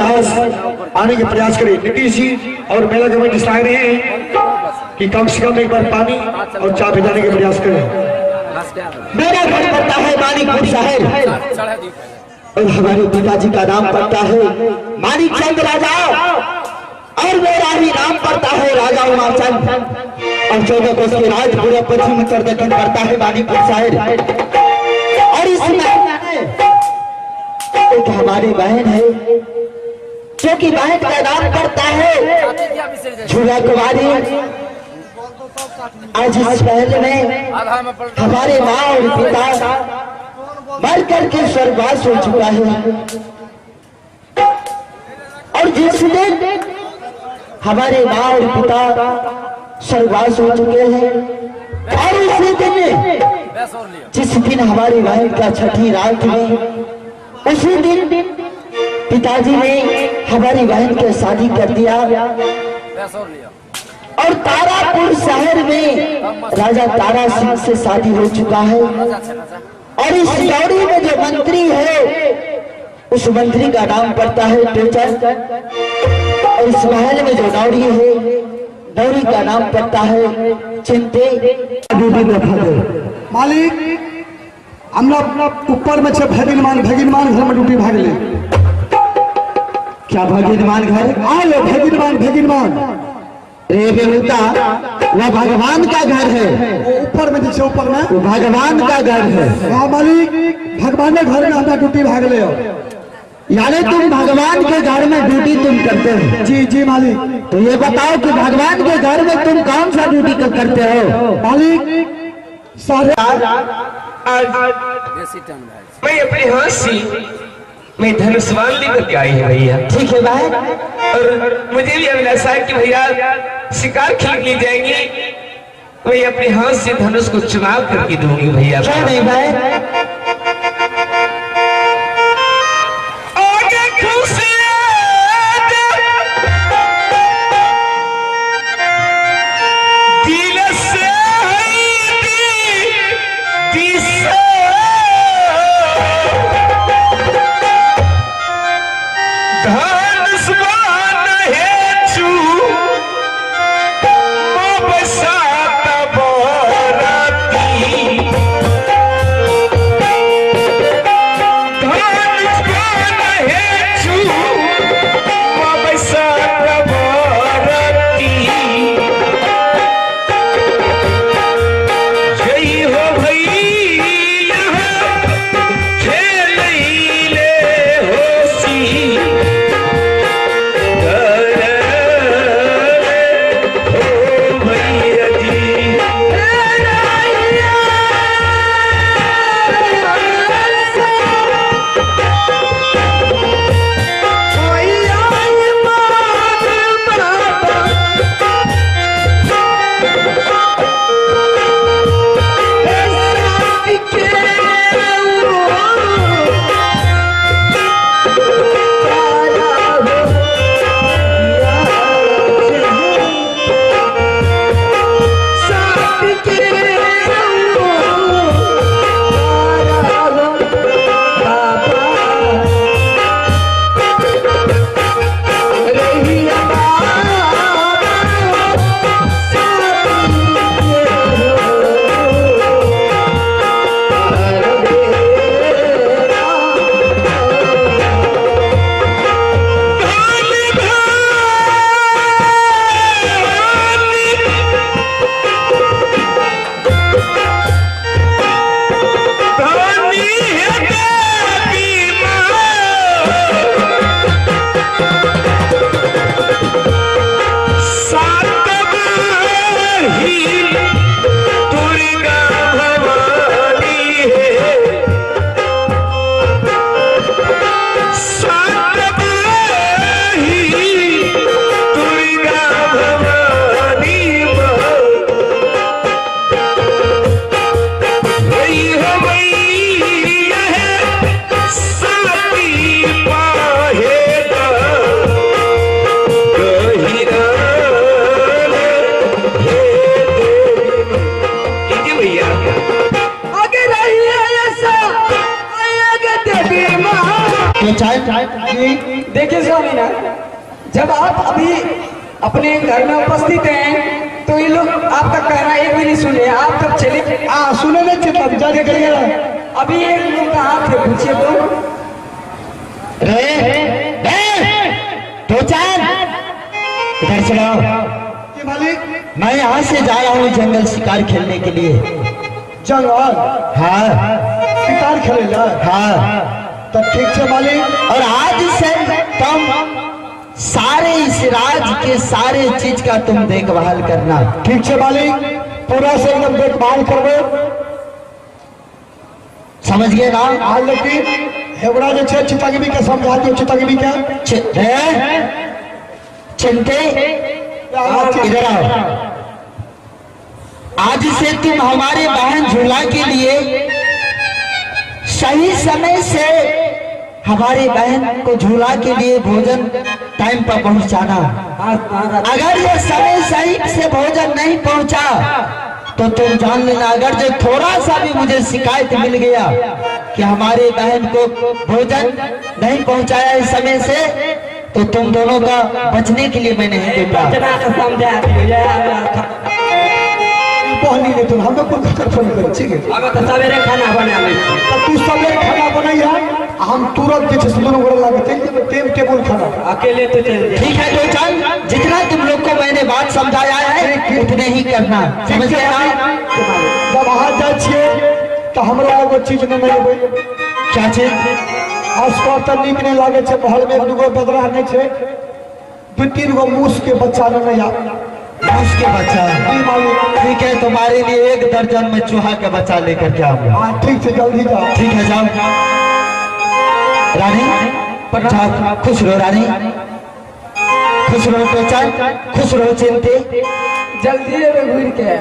जहाज आने के प्रयास करें। नीतीश जी और मेला कमेटी से आए हैं कि कम से कम एक बार पानी और चाय भेजाने के प्रयास करें। मेरा घर पड़ता है मानिकपुर शहर और हमारे पिताजी का नाम पड़ता है मानिक चंद राजा और मेरा ही नाम पड़ता है राजा उमाचंद और 14 कोस के राज पूरे पश्चिम उत्तर दक्षिण पड़ता है मानिकपुर शहर। और इसमें एक हमारी बहन है जो कि बहन का नाम पड़ता है झूला कुमारी। आज इस पहले में हमारे माँ और पिता मर करके स्वर्गवास हो चुका है और जिस दिन हमारे माँ और पिता स्वर्गवास हो चुके हैं और उसी दिन जिस दिन हमारी बहन का छठी रात में उसी दिन पिताजी ने हमारी बहन के शादी कर दिया और तारापुर शहर में राजा तारा सिंह से शादी हो चुका है। और इस दौड़ी में जो मंत्री है उस मंत्री का नाम पड़ता है टेचर और इस महल में जो दौड़ी है दौड़ी का नाम पड़ता है चिंते। मालिक हमरा ऊपर में भगिनमान घर में ड्यूटी भाग ले। क्या भगिनमान घर आलो भगिनमान रे बेहुता वह भगवान का घर है। ऊपर में जैसे ऊपर में वो भगवान का घर है। हाँ मालिक भगवान के घर में हमारा ड्यूटी भाग ले। यानी तुम भगवान के घर में ड्यूटी तुम करते हो? जी जी मालिक। तो ये बताओ कि भगवान के घर में तुम कौन सा ड्यूटी करते हो? मालिक सारे मैं अपने हाथ से मैं धनुष्वान लेकर के आई है भैया। ठीक है भाई। और मुझे भी अभिलाषा है कि भैया शिकार खेल ली जाएंगे मैं अपने हाथ से धनुष को चुनाव करके दूंगी भैया। क्या नहीं भाई? देखिए स्वामीनाथ, जब आप अभी अपने घर में उपस्थित हैं तो ये लोग आपका कहना एक भी नहीं सुने, आप तब चले। हाँ सुने नहीं चिंता जाने करिए। अभी एक लोग कहाँ थे पूछिए तो। तो चांद इधर से आओ। जी मालिक। मैं यहाँ से जा रहा हूँ जंगल शिकार खेलने के लिए। जंगल? हाँ शिकार खेलेला? हाँ। तब ठीक है मालिक। और आज से तुम सारे इस राज के सारे चीज का तुम देखभाल करना। ठीक है मालिक, पूरा से एकदम देखभाल करबे। समझ गए ना? हाल लेकिन हेवड़ा जो है चितागिरी का समझा दियो। चितागिरी क्या? चिंते इधर आओ। आज से तुम हमारे बहन झूला के लिए सही समय से हमारे बहन को झूला के लिए भोजन टाइम पर पहुंचाना। अगर ये समय सही से भोजन नहीं पहुंचा तो तुम जान लेना, अगर जो थोड़ा सा भी मुझे शिकायत मिल गया कि हमारे बहन को भोजन नहीं पहुंचाया इस समय से, तो तुम दोनों का बचने के लिए मैं नहीं देता। पहली नहीं तुम हम लोग को फोन कर। ठीक है, अब तो सवेरे खाना बना ले। तो तू सवेरे खाना बनाइया, हम तुरंत जे छै दोनों गोरा लागे टेम टेबल खाना। अकेले तो चल। ठीक है तो चल, जितना तुम लोग को मैंने बात समझाया है उतने ही करना। समझ गए ना? जब वहां जाए छिए तो हमरा एगो चीज नहीं लेबै। क्या चीज? आसपास तो नीक नहीं लागे छै। महल में दूगो बदरा नहीं छै, 2-3 गो मूस के बच्चा नहीं आ। मूस के बच्चा? ठीक है, तुम्हारे लिए 1 दर्जन में चूहा के बच्चा लेकर के आऊंगा। हाँ ठीक है, जल्दी जाओ। ठीक है जाओ। रानी जाओ, खुश रहो रानी, खुश रहो पहचान, खुश रहो चिंते। जल्दी घूर के।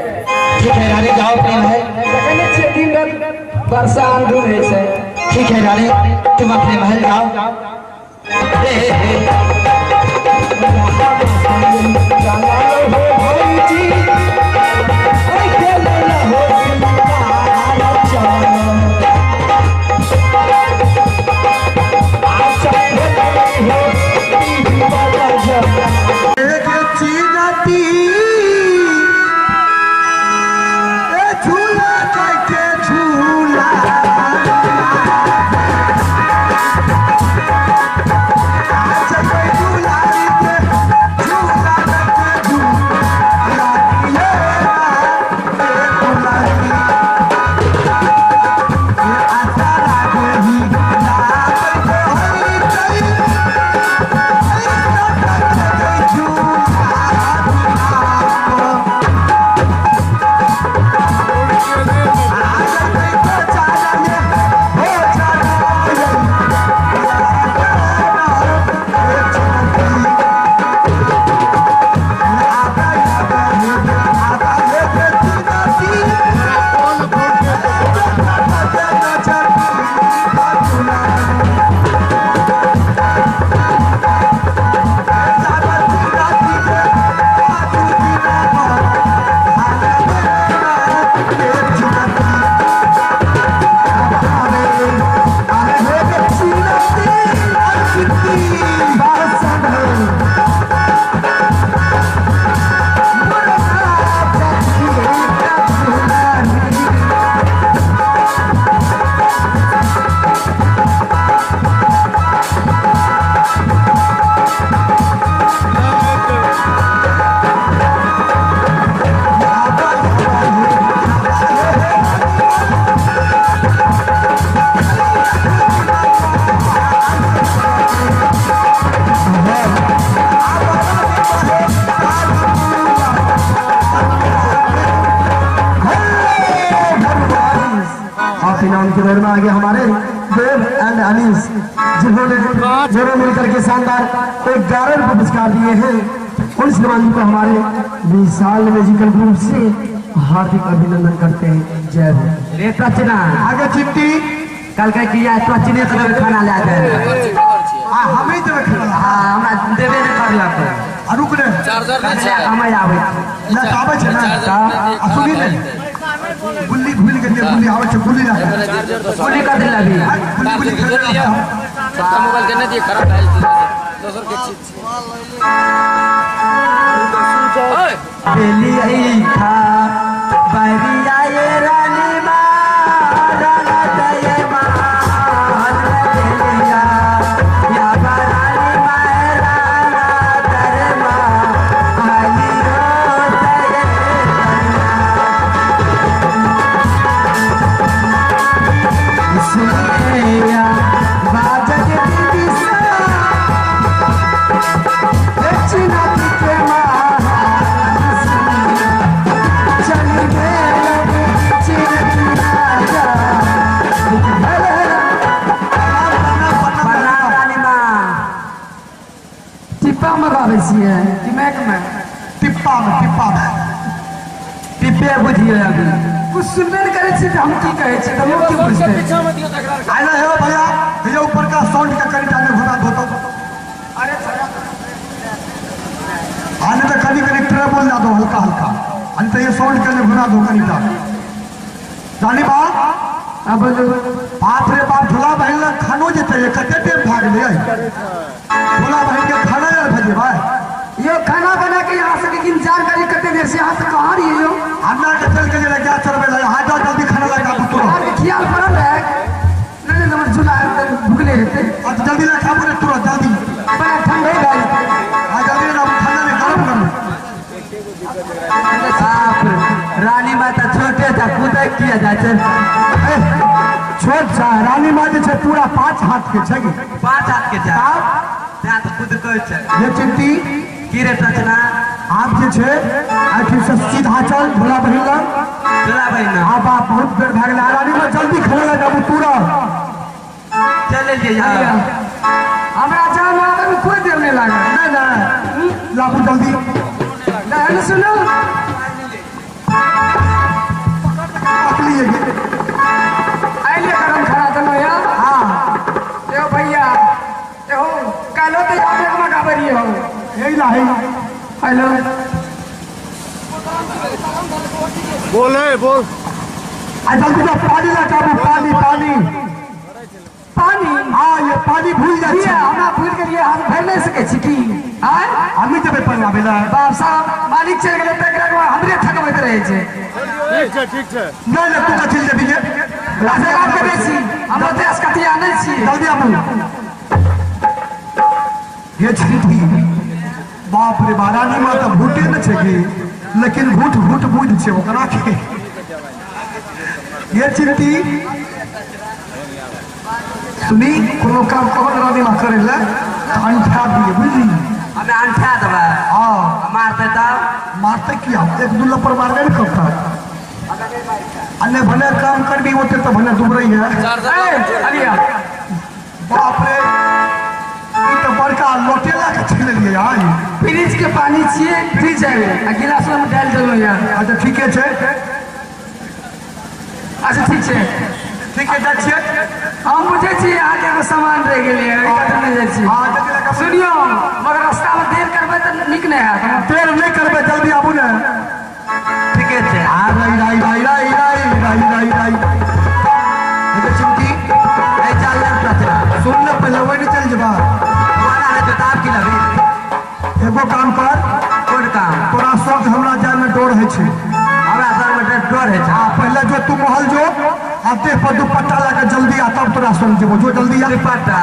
ठीक है रानी जाओ अपने महल। देखने छे दिन रात वर्षा आंधी है से। ठीक है रानी, तुम अपने महल जाओ। में आगे हमारे देव एंड अनीस, जिन्होंने दोनों मिलकर के शानदार 11 रुपये पुरस्कार दिए हैं। उन श्रीमान को हमारे विशाल म्यूजिकल ग्रुप से हार्दिक अभिनंदन करते हैं। जय हो। रे प्रचना आगे चिट्ठी कल का किया प्रचने से खाना ले जाए। हां हम ही देवे खाना। हां हमरा देवे ने कर ला रुक रे समय आवे ना आवे छ ना असुगी ने गुल्ली भूल के गुल्ली आवे छ गुल्ली ना गुल्ली कर दिला भी गुल्ली कर दिला। मोबाइल करने दिए खराब है। बेली आई खा बैरिया ये रानी माँ राना दये माँ बेलिया या रानी माँ राना दये माँ आलियो दये सुनिया बाजत दीदी सा चिना के माँ टिप्पा में गावे छियै कि मैक में टिप्पा में टिप्पे बुझिए अभी कुछ सुनबे नहीं करे छी त हम की कहे छी त लोग की बुझते आइला हे भैया ये ऊपर का साउंड का करी डाले घोड़ा धोतो अरे आने तो कभी कभी ट्रेबल ना दो हल्का हल्का अंत ये साउंड के घोड़ा धो करी डाल जानी बात अब बाप रे बाप भोला बहन खानो जेते कते टाइम भाग ले भोला बहन के खाना यार भेजे भाई ये खाना बना के यहाँ से लेकिन जानकारी करते देर से यहाँ से कहाँ रही है अन्ना के चल के जरा क्या चलबे ला हां जा जल्दी खाना लगा पुत्र यार ख्याल पड़ल है नहीं नंबर जुला भूखले रहते अब जल्दी ला खाबो रे तुरंत जल्दी बड़ा ठंडे भाई आ जल्दी ना खाना में गरम कर बाप रानी माता छोटे था कूदे किया जाए छोट सा रानी माँ जे पूरा 5 हाथ के छै 5 हाथ के छै आप तो खुद कहै छै ये चिंती की रे टचना आप जे छै आखिर से सीधा चल भोला बहिन आप बहुत देर भाग ले रानी माँ जल्दी खाना लगाबू तुरंत चले जे यार हमरा जान आवे में कोई देर नहीं लागे ना लाबू जल्दी ना सुनो पकड़िए आइले गरम खाना दलो यार हां ए भैया ए हो कालो तो आप एक में गाबरी हो यही ला है हेलो बोल आ जल्दी से पानी ला काबू पानी हां ये पानी भूल जाई है हमरा भूल के लिए हम भर नहीं सके छी की हां हम ही जबे पर आवेला बाप साहब मालिक चल गेले त एकरा हमरे थकबैत रहे छै ठीक छै ना तू का चल जेबी राजा बात करे छी हम देश कथि आनै छी जल्दी आबू ये छिटी बाप रे बारानी मां त भूटे न छै की लेकिन भूट बुझ छै ओकरा के ये चिंती सुनी कोनो काम कौन रानी मां करे ले अंठा दिए बुझली हमें अंठा देबा हां मारते किया एक दूल्हा पर मारबे न करता अन्य भले काम कर भी होते तो भले डूब रही है अलिया बाप रे ई तो बड़का लोटेला के छीन लिए यार फ्रिज के पानी छिए फ्रिज है आ गिलास में डाल देलो यार अच्छा ठीक है अच्छा ठीक है जा छिए हम मुझे छी आगे के सामान रह गेले कत नहीं जाय छी हां जल्दी सुनियो मगर रास्ता में देर करबे त निक नहीं है देर नहीं करबे जल्दी आबू ना ठीक है आ राई ये चिंटी ए चल यार सुन ले पहले वही चल जबा हमारा है किताब की लगी एगो काम कर कोन काम तोरा सब हमरा जाय में डर है छै हमरा सर में डर है हां पहले जो तू महल जो आते पर दुपट्टा लगा जल्दी आ तब तोरा सुन जेबो जो जल्दी आ दुपट्टा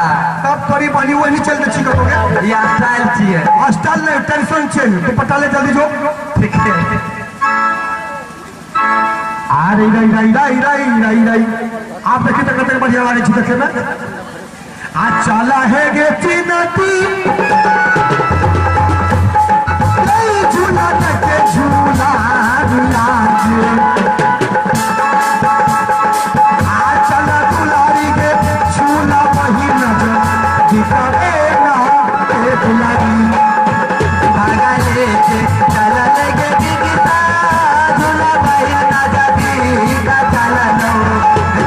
तब तोरी बनी वही चल दे छी कतोगे या स्टाइल छिए स्टाइल नहीं टेंशन छै दुपट्टा ले जल्दी जो ठीक है आ रही आप देखिए तो कतक बढ़िया वाली छी देखे में आ चला है गे चिनती झूला के झूला चला दुलारी गे झूला वही नजर दिखावे ना दुलारी भागा लेके चला लगे दिखता झूला वही नजर दिखा चला लो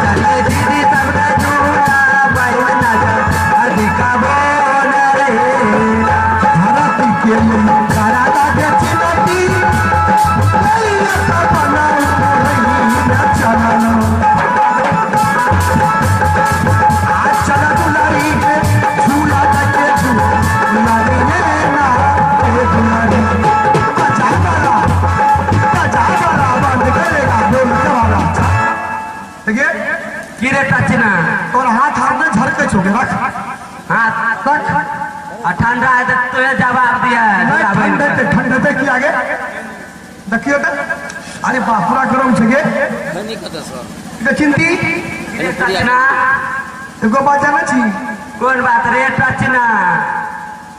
चला दीदी सबका झूला वही नजर दिखावे ना रे कुछ हो गया रख हाँ रख और ठंडा है तो तुझे जवाब दिया है ठंडे पे की आगे देखियो तो अरे बाप पूरा गरम छे गे चिंती रचना एगो बात जाना छी कौन बात रे रचना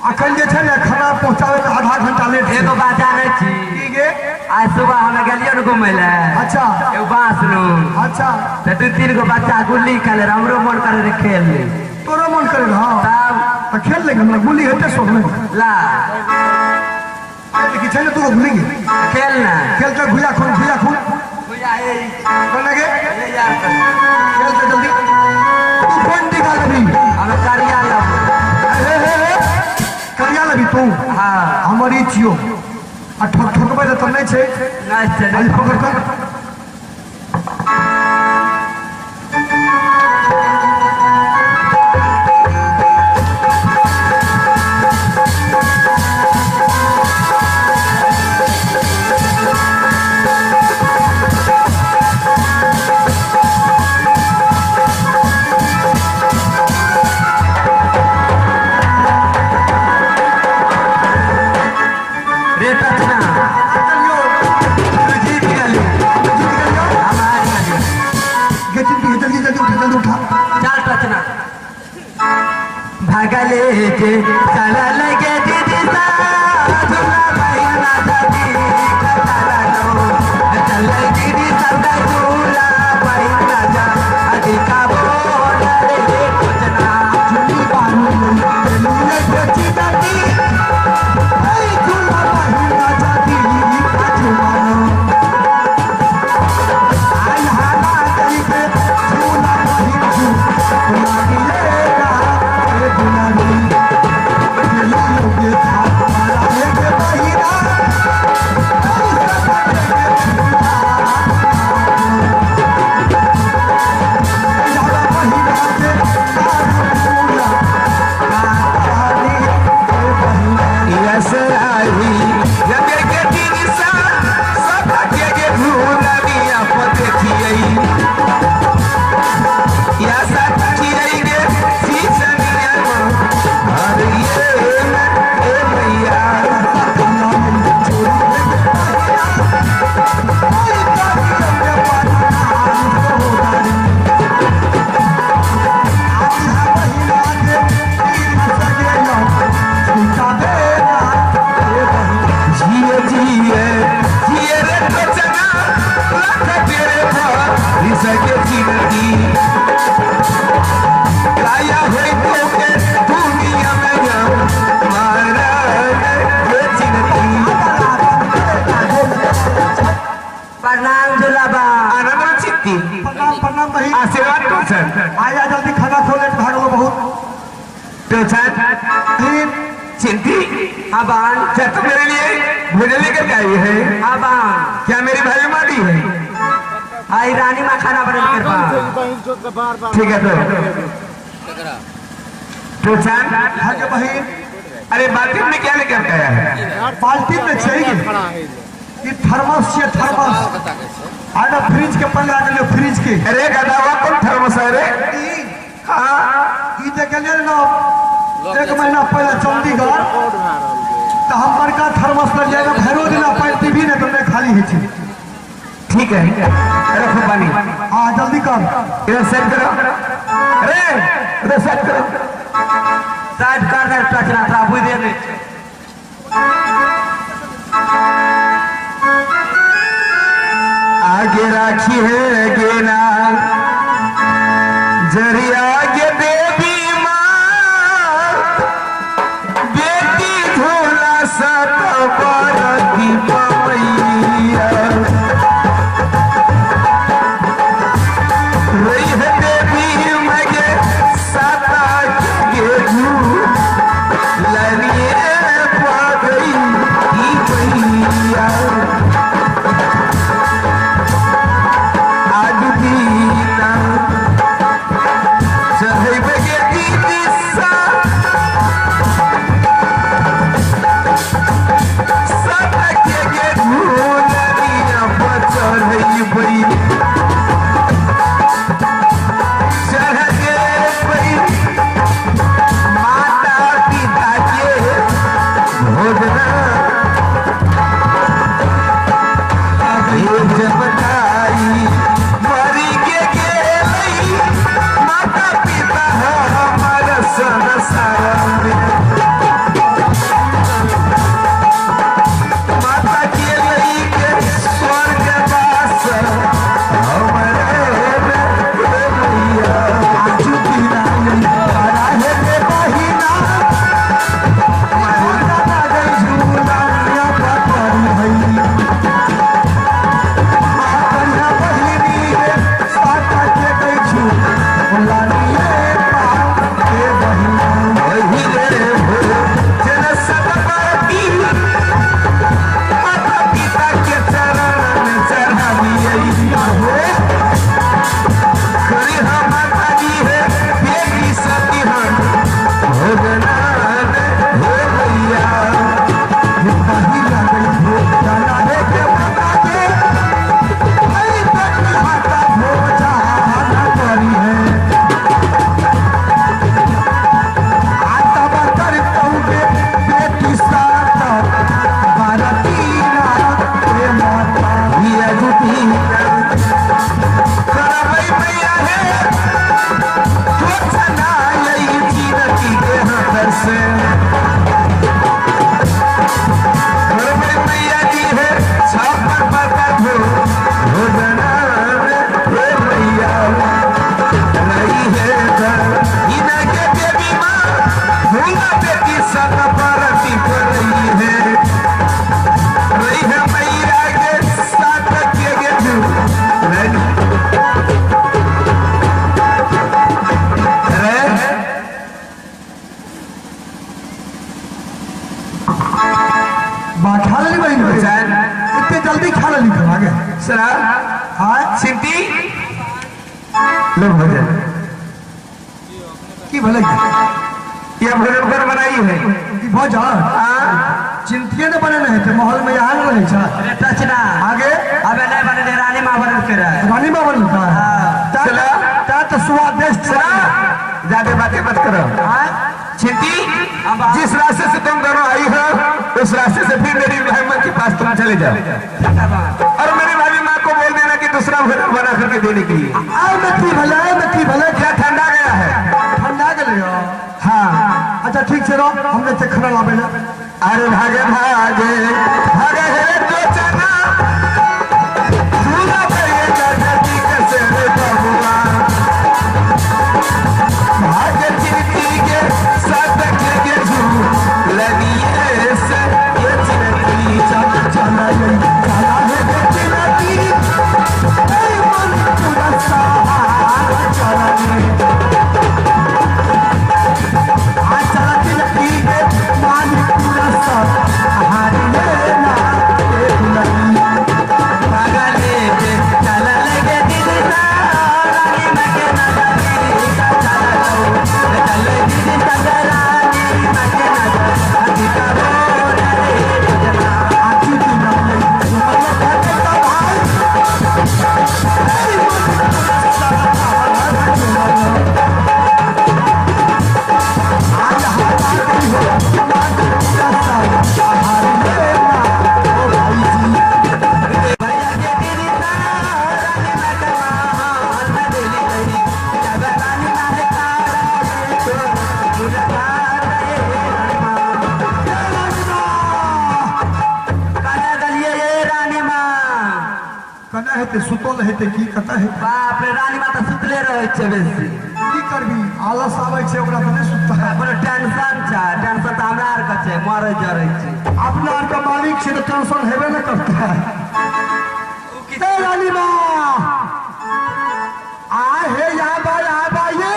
अखन जे छे ने खाना पहुंचावे में आधा घंटा लेट छे एगो बात जाने छी की गे आज सुबह हमें गेलियो न घूमे ले अच्छा एगो बांस नु अच्छा तो 2-3 गो बच्चा गुल्ली खेले हमरो मन करे रे खेल ले तोरो मन करे हां तब तो खेल ले हमरा गुल्ली हेते सोख ले ला देखि छे तू भूलेंगे खेल ना खेल के भुया खून भैया ए कौन लगे ये यार खेल के जल्दी तू कौन निकाल अभी हमें करिया ला करिया लगी तू हां हमारी छियो आ ठोक ठोकबे त नहीं छे नाच चले अभी पकड़ कर रे रचना चलियो जीत गलियो हमारी गली गे जल्दी उठा चल रचना भागले के चला लगे दीदी सा झूला बहिना दादी चला लो चल दीदी सा झूला बहिना जा अधिका बोल रे रचना झूली बानू ले बेची दादी ऐ झूला बहिना जाती आजुमानो आई हाना करी के झूला बहिना झूला दिलेगा ए दुलारी ये लोगे था मारा के बहिना प्रणाम झूलाबा प्रणाम बहिन आशीर्वाद तो सर आया जल्दी खाना खोले भागलो बहुत तो सर फिर चिंती अबान क्या तुम मेरे लिए भोजन लेकर के आई है अबान क्या मेरी भाई मादी है आई रानी माँ खाना बना कर ठीक है तो सर भाग्य बहिन अरे बाल्टी में क्या लेकर के आया है बाल्टी में चाहिए ये थर्मस से थर्मस आना फ्रिज के पंगा के लिए फ्रिज के अरे गदावा कौन थर्मस है रे हाँ ई देख ले ना 1 महीना पहले चंडीगढ़ तो हम बड़का थर्मस ले जाएगा भैरो दिना पाइती भी नहीं तो मैं खाली है ठीक है रखो पानी हाँ जल्दी कर इधर सेट करो अरे इधर सेट करो साइड कर दे टचना था बुझ दे आगे राखी है गेना जरिया के देवी माँ बेटी झोला सत की पवैया रही है देवी मगे सता के लड़िए पा गई भैया बा खा ली बहन इतने जल्दी खा ली आगे सरा हाँ सिंधी लो भोजन की भले ये भोजन कर बनाई है भोजन चिंतिए न बने नहीं थे माहौल में यहाँ रहे टचना आगे अबे नहीं बने दे रानी माँ बने कर रानी बाबा लिखा है चला तो स्वादिष्ट ज्यादा बातें मत करो चिंती जिस रास्ते से तुम दोनों आई हो उस रास्ते से फिर मेरी भाई के पास तुम चले जाओ और मेरी भाभी माँ को बोल देना कि दूसरा भोजन बना करके देने के लिए मैं की भले क्या ठंडा गया है ठंडा के लिए हाँ अच्छा ठीक से रहो हमने से खड़ा लावे अरे भागे भागे भागे है तो चना झूला पे ये जगती कैसे रे बबुआ भागे चिंती के साथ के झूलनी से ये चिंती चला है चिलती मन पूरा सहारा चला चला चिलती मान पूरा सहारा लेना भागा लेके चला लगे दीदी रानी मगे ना दीदी का चला चले दीदी रानी मगे ना दीदी का आखी की नाम कना है ते सुतल है ते की कता है बाप रे रानी माता सुतले रहे छे बेसी की करबी आलस आवे छे ओकरा त नहीं सुतता है कोनो टेंशन छ टेंशन त हमरा आर के छे मरे जरे छे अपना का मालिक से तो टेंशन हेबे न करता है ए रानी माँ आ हे या बा ये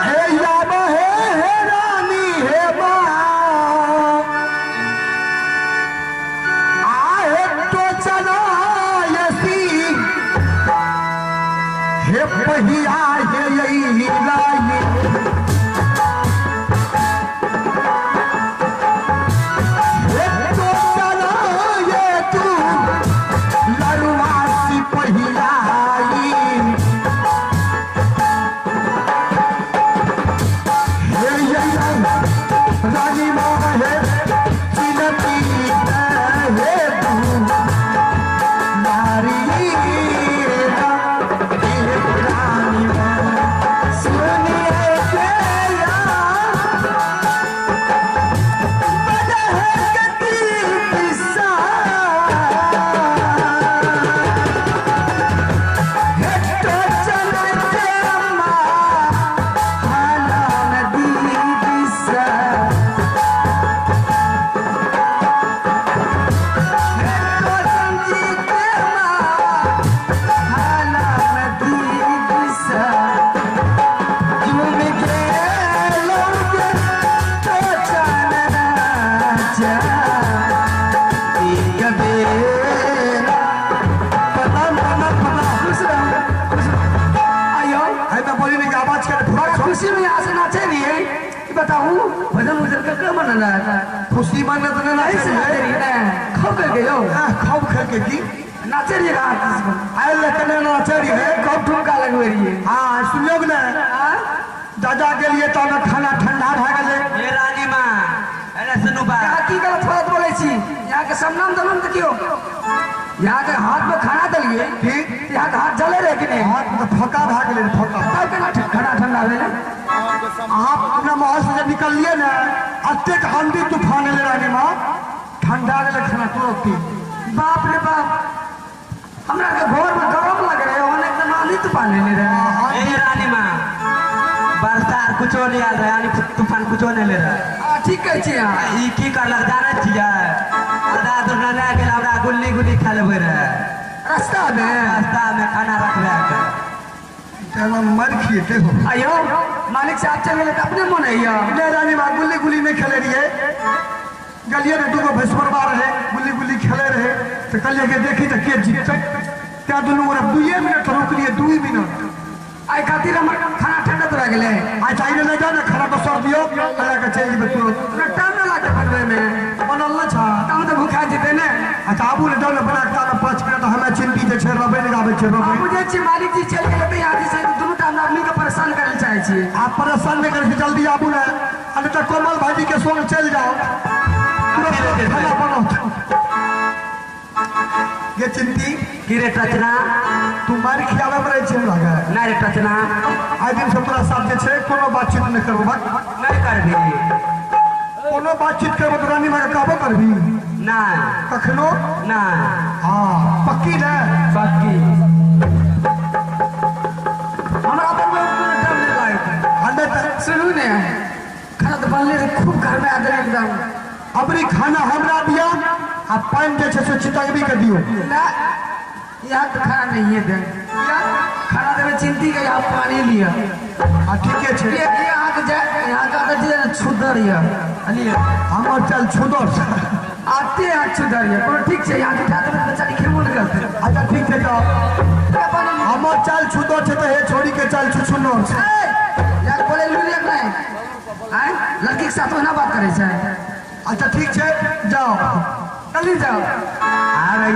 हे या बा हे रानी हे बा आ हे तो चला यसी हे पहिया हे यही लाई तो चला ये तू लरुआसी पहिलाई हे यही रानी माँ है चिलती है तू नारी रानी माँ सुनिए तेरा बड़ा है गति किस्सा है तो चलते अम्मा खाना नदी दिशा है तो संजीते अम्मा खाना नदी दिशा झूम के लोग तो चलना चाहती कबीरा पता खुश आयो है मैं बोली नहीं आवाज कर थोड़ा खुशी में यहाँ से नाचे नहीं है बताऊँ भजन वजन का क्या मन रहा है खुशी मन तो नहीं खब करके यो खब करके की नाचे रही है आए लेकिन नाचे रही है कब ठुमका लगवे रही है हाँ सुनियो ना दादा के लिए तो हमें खाना ठंडा भा गए ये रानी माँ अरे सुनु बा यहाँ की गलत बात बोले छी यहाँ के सम्मान दलन तो क्यों यहाँ के हाथ में खाना दलिए ठीक यहाँ के हाथ जले रहे कि नहीं हाथ में फका भा गए फका तब केना खाना ठंडा भेले आप अपना महल से जब निकलिए ना अत्यक आंधी तूफान ले रानी माँ ठंडा गए खाना तुरंत बाप रे बाप हमरा के घर में गरम लग रहे होने एकदम आंधी तूफान ले रहे ये रानी माँ बरसात कुछो नहीं आ रहा यानी तूफान कुछो नहीं ले रहा ठीक है छी यहाँ ई की करलक जाने छियै आधा दुर्गा ले गेल हमरा गुल्ली गुल्ली खा लेबै रहे रास्ता में रास्ता में खाना रखबे के चलो मर खिए देखो आयो मालिक साहब चल गए तो अपने मन है यो ले रानी माँ गुल्ली गुल्ली नहीं खेले रही है गलिए ने दूगो भैंसुरबा रहे गुल्ली गुल्ली खेले रहे तो कहलिए कि देखी तो के जीतते त्या दुनू गोरा 2 मिनट रोक लिए 2 मिनट आई खातिर हमर खाना ठंडा तो रह गेले आ चाहिए ले जाओ ना खाना तो सर दियो लगा के चल जेबे तुरंत टाइम ना लागे बनवे में बनल ना छा तब तो भूखा जेते ने अच्छा आबू ले जाओ ना बना के 5 मिनट हमें चिंती जे छे रबे नहीं गावे छे रबे मुझे छी मालिक जी चल गेले तो यहाँ से दोनों टाइम आदमी के परेशान करे चाहे छी आप परेशान नहीं करके जल्दी आबू ना अरे तो कोमल भाई के संग चल जाओ तुरंत खाना बनाओ ये चिंती की रे टचना तू मार खियावे पड़े छे लगा ना रे टचना आज दिन से तोरा साथ जे छे कोनो बातचीत नहीं करबो बा नहीं करबी कोनो बातचीत करबो तो रानी मां के कहबो करबी ना कखनो ना हां पक्की ना पक्की हमरा तो टाइम नहीं लागे अंदर सुनू ने खाना तो बनले खूब घर में आदर एकदम अपनी खाना हमरा दिया आप पान जे छे से चितकबी के दियो ना यहाँ तो खाना नहीं है दे खाना देवे चिंती के यहाँ पानी लिया आ ठीके छे ये यहाँ का तो जे छुदर है अलिए हमर चल छुदर आते हैं छुदर है कोनो ठीक है यहाँ के ठाकुर बेचारी खेमो न करते अच्छा ठीक है तो हमर चल छुदर छे तो हे छोड़ी के चल छुछुनर यार बोले लूलिया नहीं आए लड़की के साथ ना बात करे छै अच्छा ठीक छे जाओ जल्दी जाओ आ रही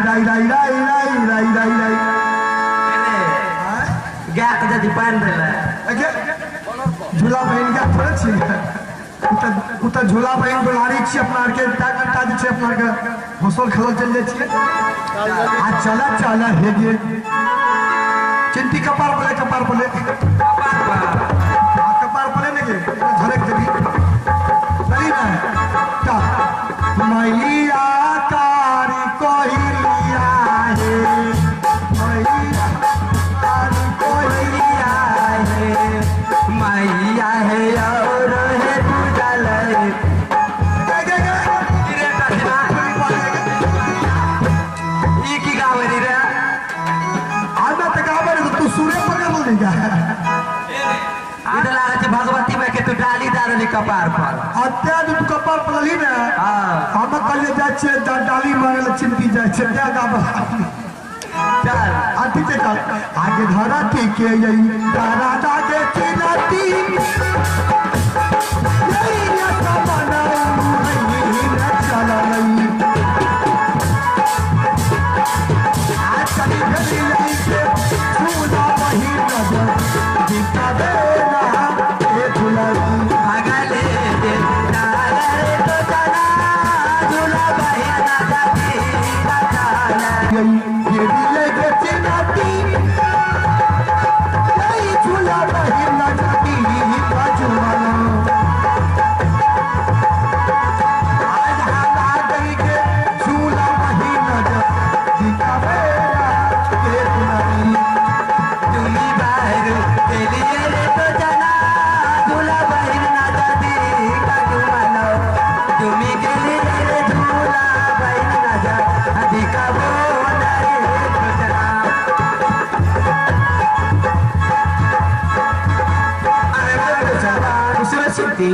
गा के जदी पान देला झूला बहन का थोड़े छी उत झूला बहन बुलारी छी अपना आर के टाटा जे छै अपना आर के हौसल खेलल चल जाय छी आ चला हे गे चिंटी कपार बोले कपार बोले ने गे झलक देबी चली ना का मैया कारी कोहिलिया हे मैया कारी कोहिलिया है मैया है और है पूजल गिरे टचना ई की गावे रे आना त गावे रे तू सूर्य पकड़ ले जा इधर लागे छै भगवती में के तू डाली दारली कपार पर अत्याद तू कपार पर ली ना हां हम कल जाय छे डाली मांगल चिंती जाय छे त्या गावे चल आती के चल आगे धरा के यही तारा दागे चिनाती यही ना समाना यही ना चला नहीं आज कभी भेली नहीं के झूला वही नजर जीता देना ये झूलाती भागले दे डाले तो चला झूला बहिना जाती चला यही ये दिले के चिनाती यही झूला वही नजर का झूला आज हवा गई के झूला वही नजर जीता देना ये झूलाती तुमी बाहर के लिए रे तो चला झूला बहिना जाती का झूला तुमी के लिए रे झूला बहिना जा अधिका वो रे तो चला अरे चला दूसरा चिंती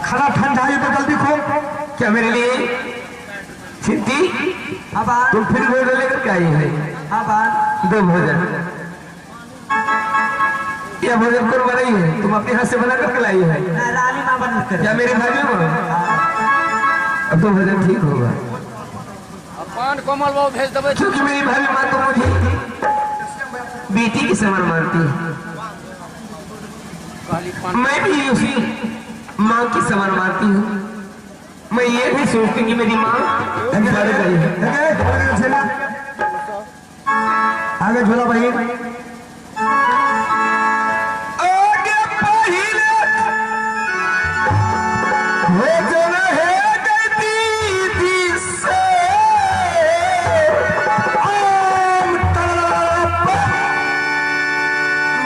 खाना ठंडा है तो जल्दी खो क्या मेरे लिए चिंती अब तुम फिर भोजन लेकर के आई है अब दो भोजन यह भोजन कौन बनाई है तुम अपने हाथ से बना कर लाई है रानी मां बन कर या मेरे भाभी को अब तो भोजन ठीक होगा पान कोमल बाबू भेज देवे क्योंकि मेरी भाभी माँ तो मुझे बेटी की समान मानती है काली पान मैं भी उसी माँ की समान मानती हूँ मैं ये भी सोचती कि मेरी माँ मर गई है आगे झूला भाई आगे पहिले भोजन है दीदी से आम तरफ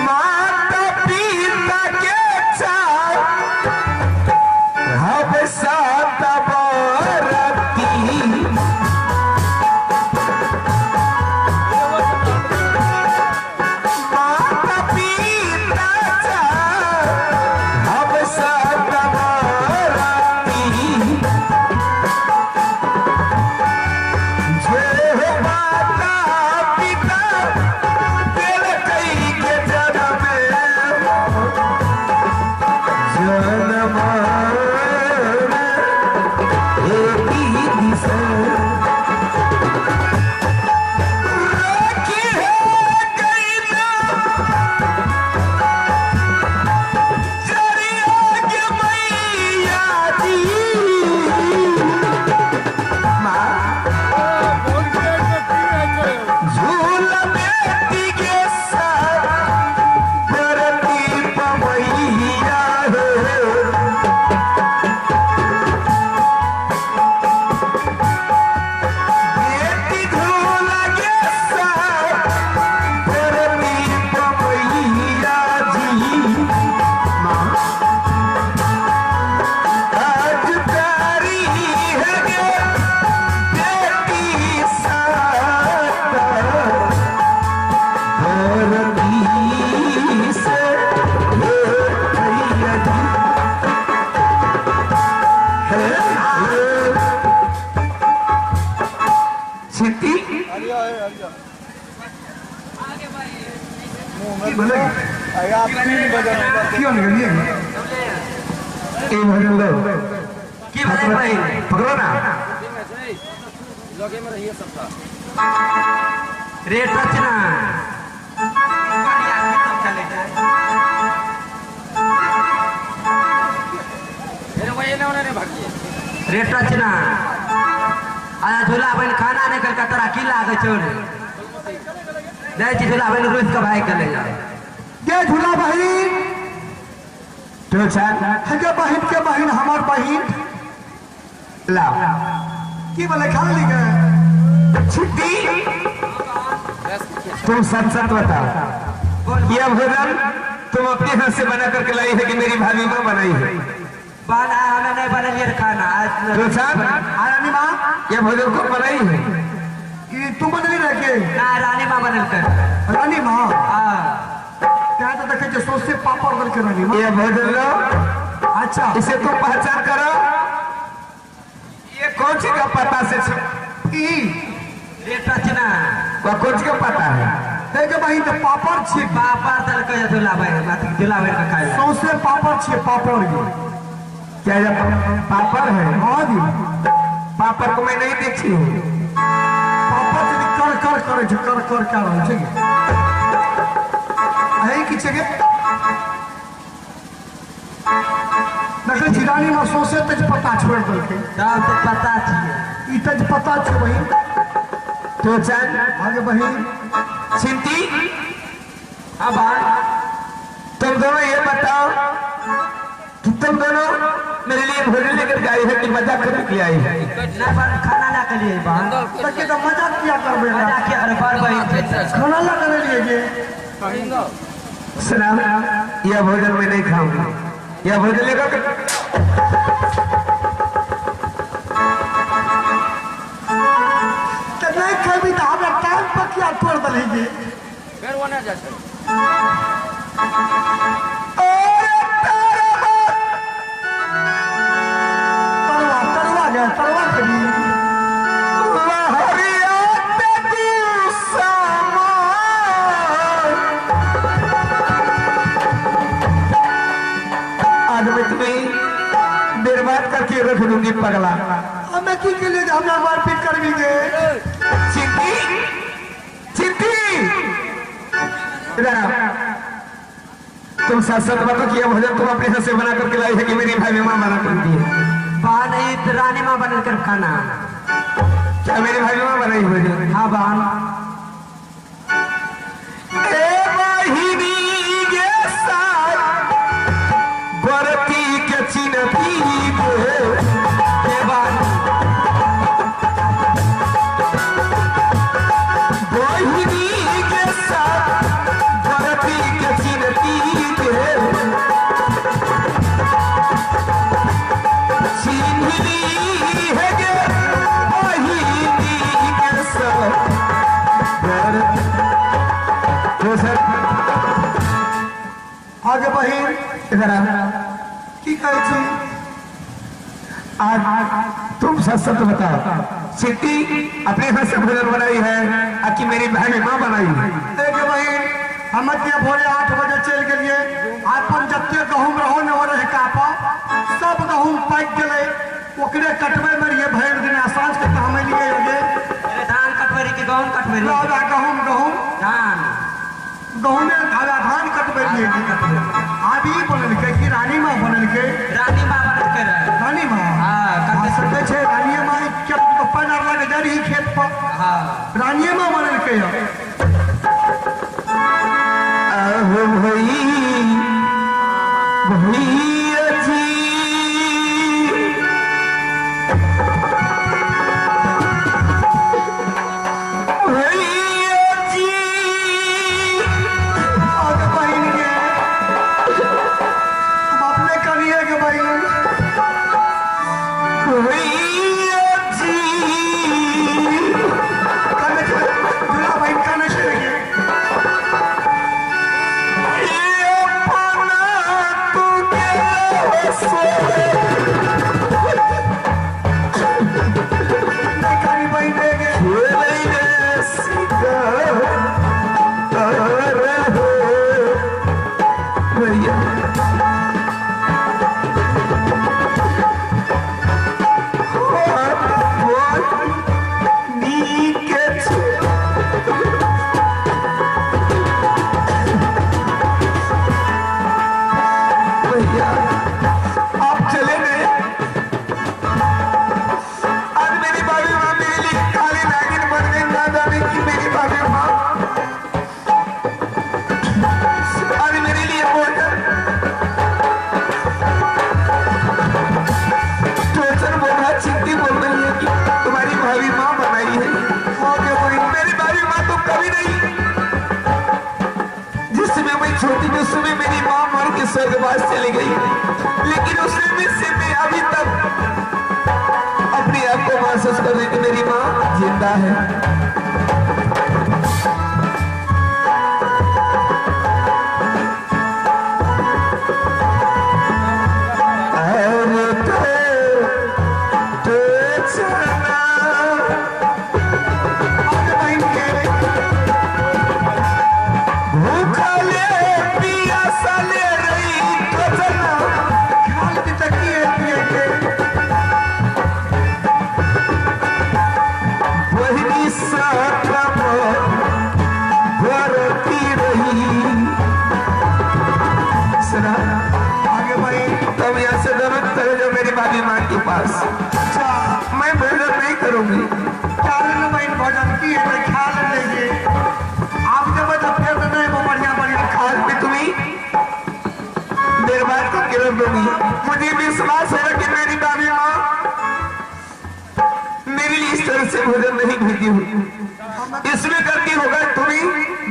माता पिता के चार हम सात बरती क्यों निकलिए की भले भाई पकड़ो ना लगे में रहिए सबका रेट रचना वही ना उन्होंने भागिए रेट रचना आया झूला बन खाना नहीं कर तोरा की लागे छोड़ नहीं झूला बन रोज का भाई कर ले जा ये झूला बहिन तो चल हगे बहिन के बहिन हमार बहिन ला की बोले खा ली गए छुट्टी तुम सच सच बताओ यह भोजन तुम अपने हाथ से बना करके लाई है कि मेरी भाभी माँ बनाई है? बना हमें नहीं बनलिए खाना आज तो चल रानी माँ यह भोजन को बनाई है कि तू बनली रह के ना रानी माँ बनल कर रानी माँ हाँ क्या तो देखे जो सोच से पापड़ करके रानी माँ यह भोजन लो अच्छा इसे तुम पहचान करो ये कौन सी का पता से ई रेट रचना वह कौन सी का पता है? देखे बहिन तो पापड़ छे पापड़ तल के झूला बन झूला बन का खाए सौसे पापड़ छे पापड़ ये क्या यह पापड़ है? हाँ जी पापड़ को मैं नहीं देखी हूँ। पापड़ से कर कर करे छे कर कर क्या रहे छे है कि छे देखे छी रानी माँ सौसे तेज पत्ता छोड़ दल के तब तो पता चाहिए ई तेज पत्ता छे बहिन तो चल आगे बहिन चिंती अब तुम दोनों ये बताओ कि तुम दोनों मेरे लिए भोजन लेकर आई है कि मजाक करने के लिए आई है? ना बन खाना ला के लिए बान तके तो मजाक किया कर बेटा मजा किया अरे बार भाई खाना ला कर लिए ये सुना यह भोजन मैं नहीं खाऊंगा यह भोजन लेकर तो नहीं खेबी तो हमरा टाइम पर क्या तोड़ दली जी फिर वो ना जाते तरवा तरवा गया तरवा कभी आज मैं तुम्हें बर्बाद करके रख दूंगी पगला। हमें की के लिए हमरा मारपीट कर भी गए चिंती चिंती इधर आओ। तुम सच सच बताओ कि यह भोजन तुम अपने हाथ से बना करके लाई है कि मेरी भाभी माँ बना कर दी है? बान नहीं रानी माँ बनल कर खाना क्या मेरी भाभी माँ बनाई भोजन? हाँ बान ए वाहिनी के साथ बरती के चिन्हती के बान वाहिनी के साथ बरती के चिन्हती चिन्हनी है के वाहिनी के साथ तो सर आगे बहिन इधर आ। की कहे छी आज तुम सच सच बताओ सिटी अपने हाथ से भोजन बनाई है कि मेरी भाभी माँ बनाई है? देखे बहिन हम के भोरे 8 बजे चल गए अपन जत्ते गहूम रहो न हो रहे का पर सब गहूम पाक गए ओकरे कटवे में ये भर दिन साँझ के हम लिए लगे अरे धान कटवरी के गहूम कटवरी लावा गहूम गहूम धान गहूम में धावा धान कटवे लिए अभी बनल के कि रानी माँ बनल के रानी माँ बनल के रहे रानी माँ हाँ, कह सके छे रानी माँ के पैना लग जारी खेत पर हाँ रानी माँ बनल के आहो भैया जी आगे बहन के तुम अपने करिए के बहन कने दूल्हा बहन कने से लगे करी बहन देगे आप चले गए आज मेरी भाभी माँ मेरे लिए काली नागिन बन गई ना जाने की मेरी भाभी माँ आज मेरे लिए बोलकर टोचर बोल रहा चिट्ठी बोल रही है कि तुम्हारी भाभी माँ बनाई है मेरी भाभी माँ तो कभी नहीं जिस समय मैं छोटी थी उस समय मेरी माँ मर के स्वर्गवास चली गई लेकिन उस समय से मैं अभी तक अपने आप को महसूस कर रही कि मेरी माँ जिंदा है अरे तो चलना आगे बहन के भूखा ले पियासा ले रही तो चलना खाल की चक्की है पिए के वही साकम भरती रही सुना आगे बहन तब यहाँ से जरूरत करे जो मेरी भाभी माँ के पास अच्छा मैं भोजन नहीं करूंगी चाल में बहन भोजन की है तो ख्याल लेंगे आप जब तो फिर तो नहीं वो बढ़िया बढ़िया आज भी तुम्हें देर बाद को किरण दूंगी मुझे विश्वास है कि मेरी भाभी माँ मेरे लिए इस तरह से भोजन नहीं भेजी हुई इसमें करती होगा तुम्हें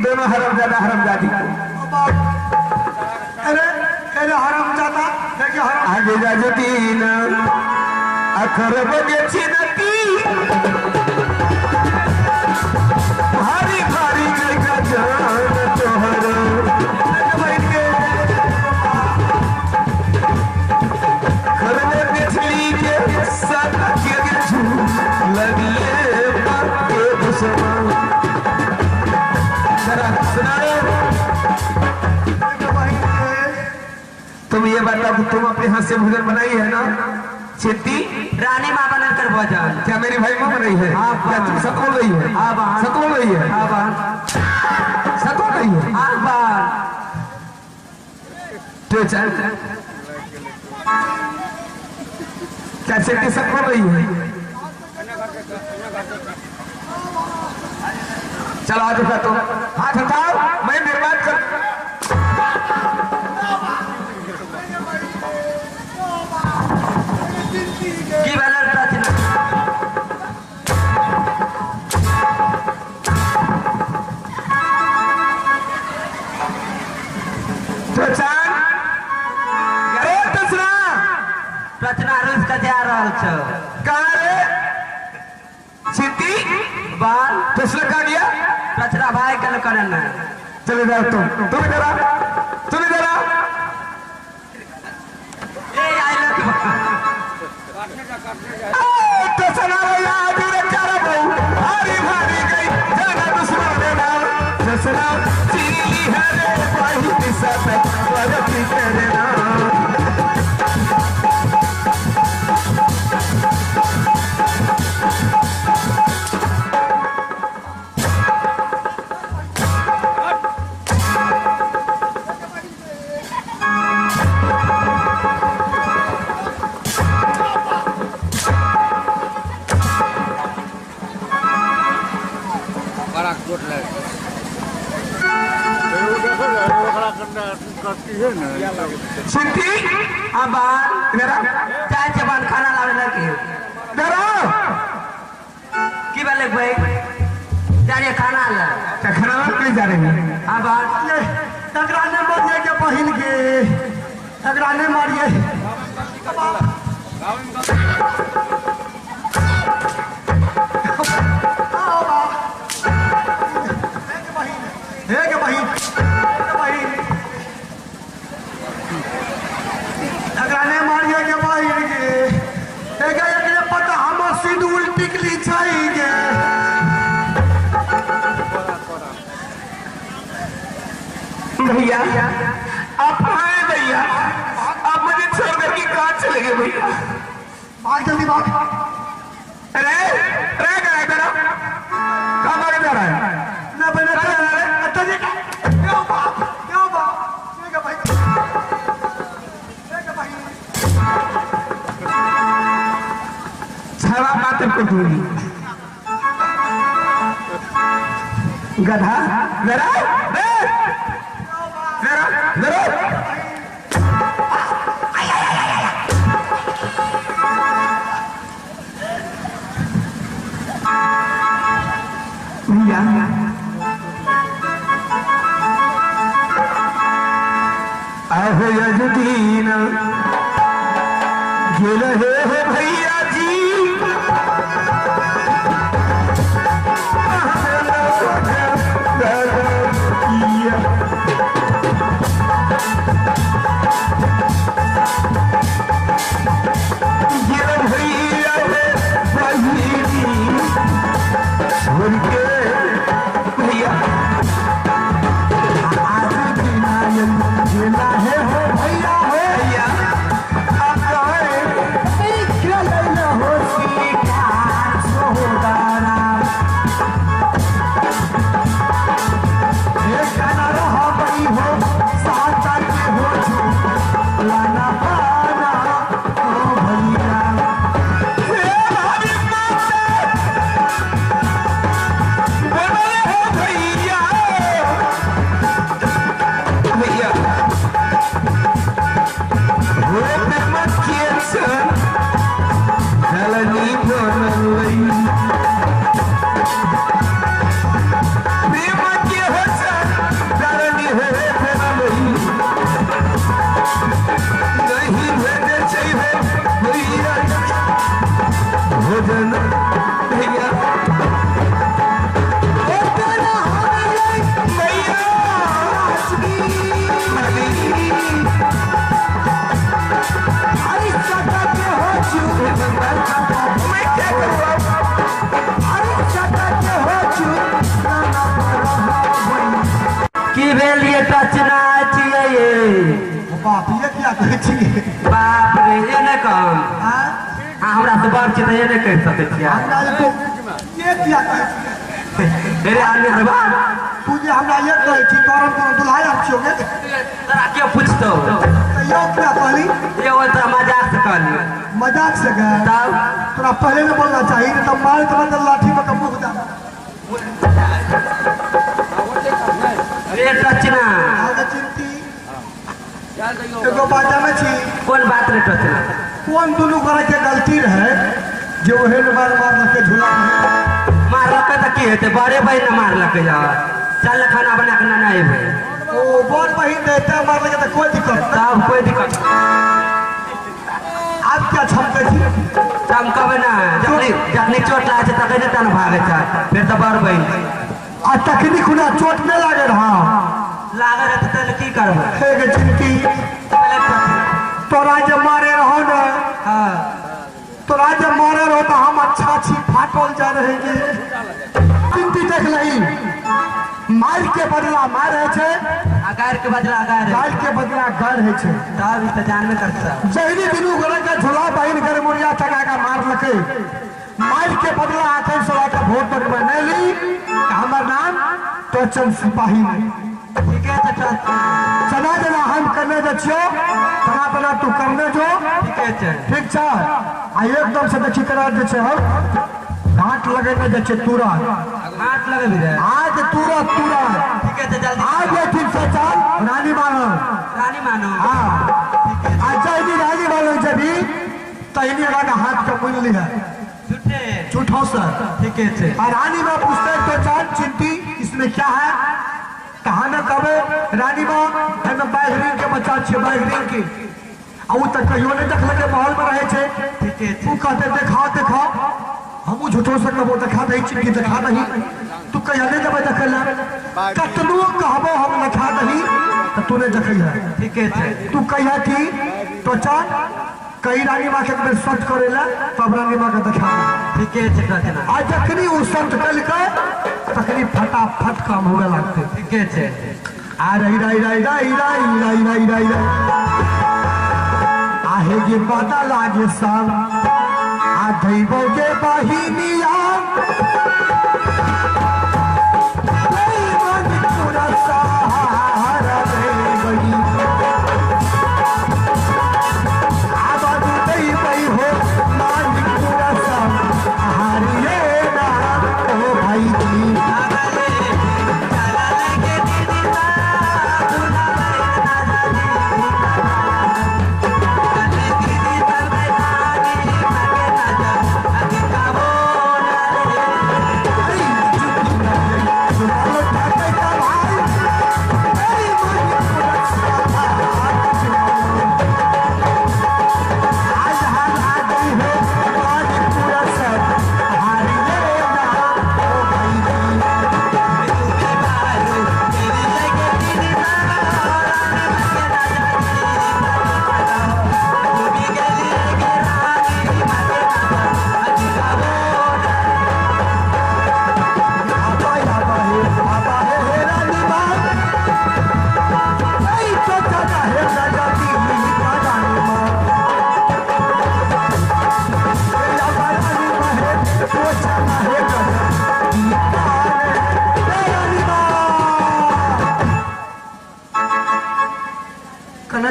दोनों हरामजादी को अरे अरे हराम जाता देखिए हराम आगे जाजो तीन अखर बगे छिनती भारी भारी जगह जान तोहर बहन के घर में बिजली के साथ के लगिए बात के दुश्मन जरा सुनाओ बहन के तुम ये बताओ कि तुम अपने हाथ से भोजन बनाई है ना चिट्टी रानी माँ बनल कर भोजन क्या मेरी भाई माँ बनाई है हाँ, क्या तुम सत बोल रही है हाँ, बहन। सत बोल रही है हाँ बहन सत बोल रही है हाँ बहन तो चल क्या चिट्टी सत बोल रही है चलो आज उठा तुम हाथ हटाओ मैं निर्माण कर की बनल रचना तो चांद अरे तसरा रचना रूस का जा रहल छ कहाँ रे चिट्टी बहन तसरा कहाँ गया रचना भाई कल करन चले जाओ तुम जरा ए आई लक तो सना भैया दूर चारा बहु भारी भारी गई जाना दुश्मन देना जसना चीली है रे वही दिशा तक वरती तेरे नाम सिंटी अब मेरा चाय चबान खाना लावे लगे डरो की बाले भाई जाने खाना ला खाना नहीं जा रहे हैं अब तगड़ा ने मारिए के बहिन के तगड़ा ने मारिए एक बहिन तगड़ा ने मारिए के बहिन के एक ने पता हम शेड्यूल टिकली चाहिए भैया आप आए भैया आप मुझे छोड़ कर के कहाँ चले गए भैया भाग जल्दी भाग अरे अरे क्या करो कहाँ भाग जा रहा है ना बना अरे अच्छा जी क्यों बाप ठीक है भाई छवा मात्र को दूंगी गधा जरा भैया आहो यजदीन गेल हे भैया जी बाप ये क्या करे छी बाप रे ये न काम हां हमरा से बाप छी ये न कह सके छी ये क्या करे मेरे आदमी हरबा तू जे हमरा ये कहे छी तोरन को दुल्हाई आप छियोगे तोरा के पूछतो यो क्या कहली ये वो तो मजाक से कहली मजाक से गए तब तोरा पहले न बोलना चाहिए तब मार के बदल लाठी में कब मुंह जा रे टचना आगे चिंती यार कहियो एगो बाजा में छी कौन बात रे टचना कौन दोनों करे के गलती रहे जो हेल मार के झूला मार लके त की हेते बड़े बहन न मार लके जा चल खाना बना के ना आए भाई ओ बड़ बहिन देता मार लगे तो कोई दिक्कत तब कोई दिक्कत आज क्या छमके छी चमकबे ना जखनी चोट लागे छै तखनी तन भागे छै फिर तो बड़ बहन आ तखनी खुना चोट नहीं लागे रहा लागे रहे तो की करबे हे गे चिंती तोरा जब मारे रहो न हां तोरा जब मारे रहो तो हम अच्छा छी फाटल जा रहे गे चिंती देख लही मार के बदला मार है छे अगार के बदला अगार गाल के बदला गाल है छे तब ई त जानबे करछा जहरी दिनू गोरे के झूला बहिन कर मुरिया टका का मार लके मार के बदला आके सवा का वोट पर बनैली हमर नाम तो चंद सिपाही ठीक है तो चना जना हम करने दे छियो तना तना तू करने जो ठीक है ठीक छ आ एकदम से देखी करा दे छे हम घाट लगेने दे छे तुरा हाथ लगे भी रे आज तुरा ठीक है तो जल्दी आज ये ठीक से चल रानी मारो रानी मानो हाँ अच्छा जी राजी वालों से भी तहनी वाला हाथ का मूल्य है झूठे झूठो सर ठीक है और रानी माँ पूछते तो चार चिंती इसमें क्या है कहा न कबे रानी माँ हमें बैगरीन के बच्चा छे बैगरीन की और वो तक कहियो नहीं देख लगे माहौल में रहे छे ठीक है तू कहते दिखाओ दिखाओ हम झूठो से कबो दिखा नहीं चिंती दिखा नहीं तू कहिया नहीं जब देखला कतनो कहबो हम दिखा नहीं तो तूने देखला ठीक है तू कहिया थी तो चार कई रानी माँ के अंदर सर्च करेला तब रानी माँ का दिखा ठीक है रचना आज जखनी वो सर्च कर तखनी फटाफट काम होगा लगते ठीक है आ रही रही रही रही रही रही रही रही रही आहे के पता लागे सब आ धैबो के बहिनिया पूरा सहारा दे गई हो मालिक पूरा सब हारिए ना ओ भाई जी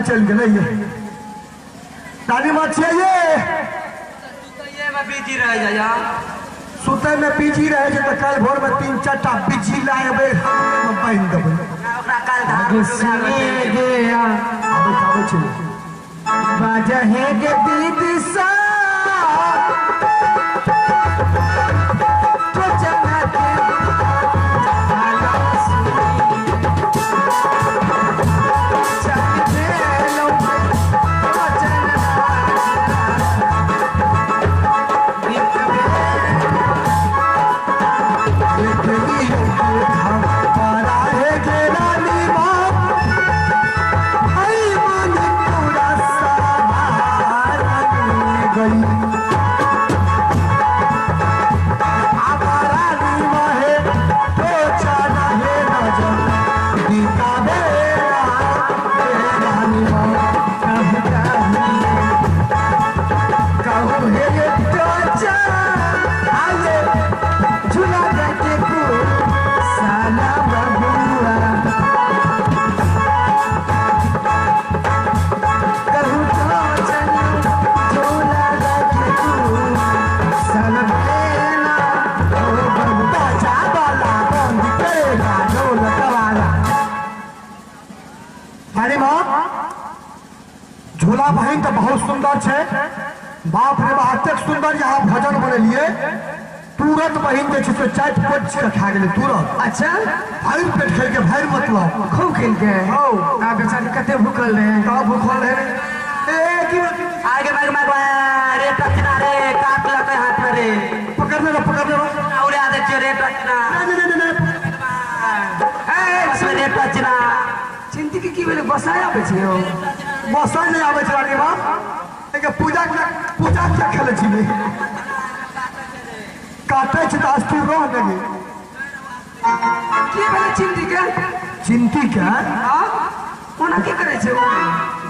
चल गए ये रानी माँ चाहिए ये मैं बिजी रह जाया सुते में बिजी रहे तो कल भोर में 3-4 बिजी लाए बहन देवे ओकरा काल धार बाजहे के दीदी सा तो जन्नत झूला बहन तो बहुत सुंदर छे बाप रे बाप तक सुंदर यहाँ भजन बनेलिए तुरंत बहन जे छे से चाट पट के खा गेले तुरंत अच्छा भाई पेट खेल के भाई मतलब खूब खेल के हो आ बेचारी कते भूखल रहे का भूखल है ए की आगे भाग रे टचना रे काट लगे हाथ में रे पकड़ ले और आदे चोरे टचना नहीं रे टचना चिंती की बेले बसाया पे छे हो बसा नहीं आवे छे रानी मां एक पूजा क्या खेले छी काटे छे तो आज तू रह देगे की बेले चिंती के हां ओना की करे छे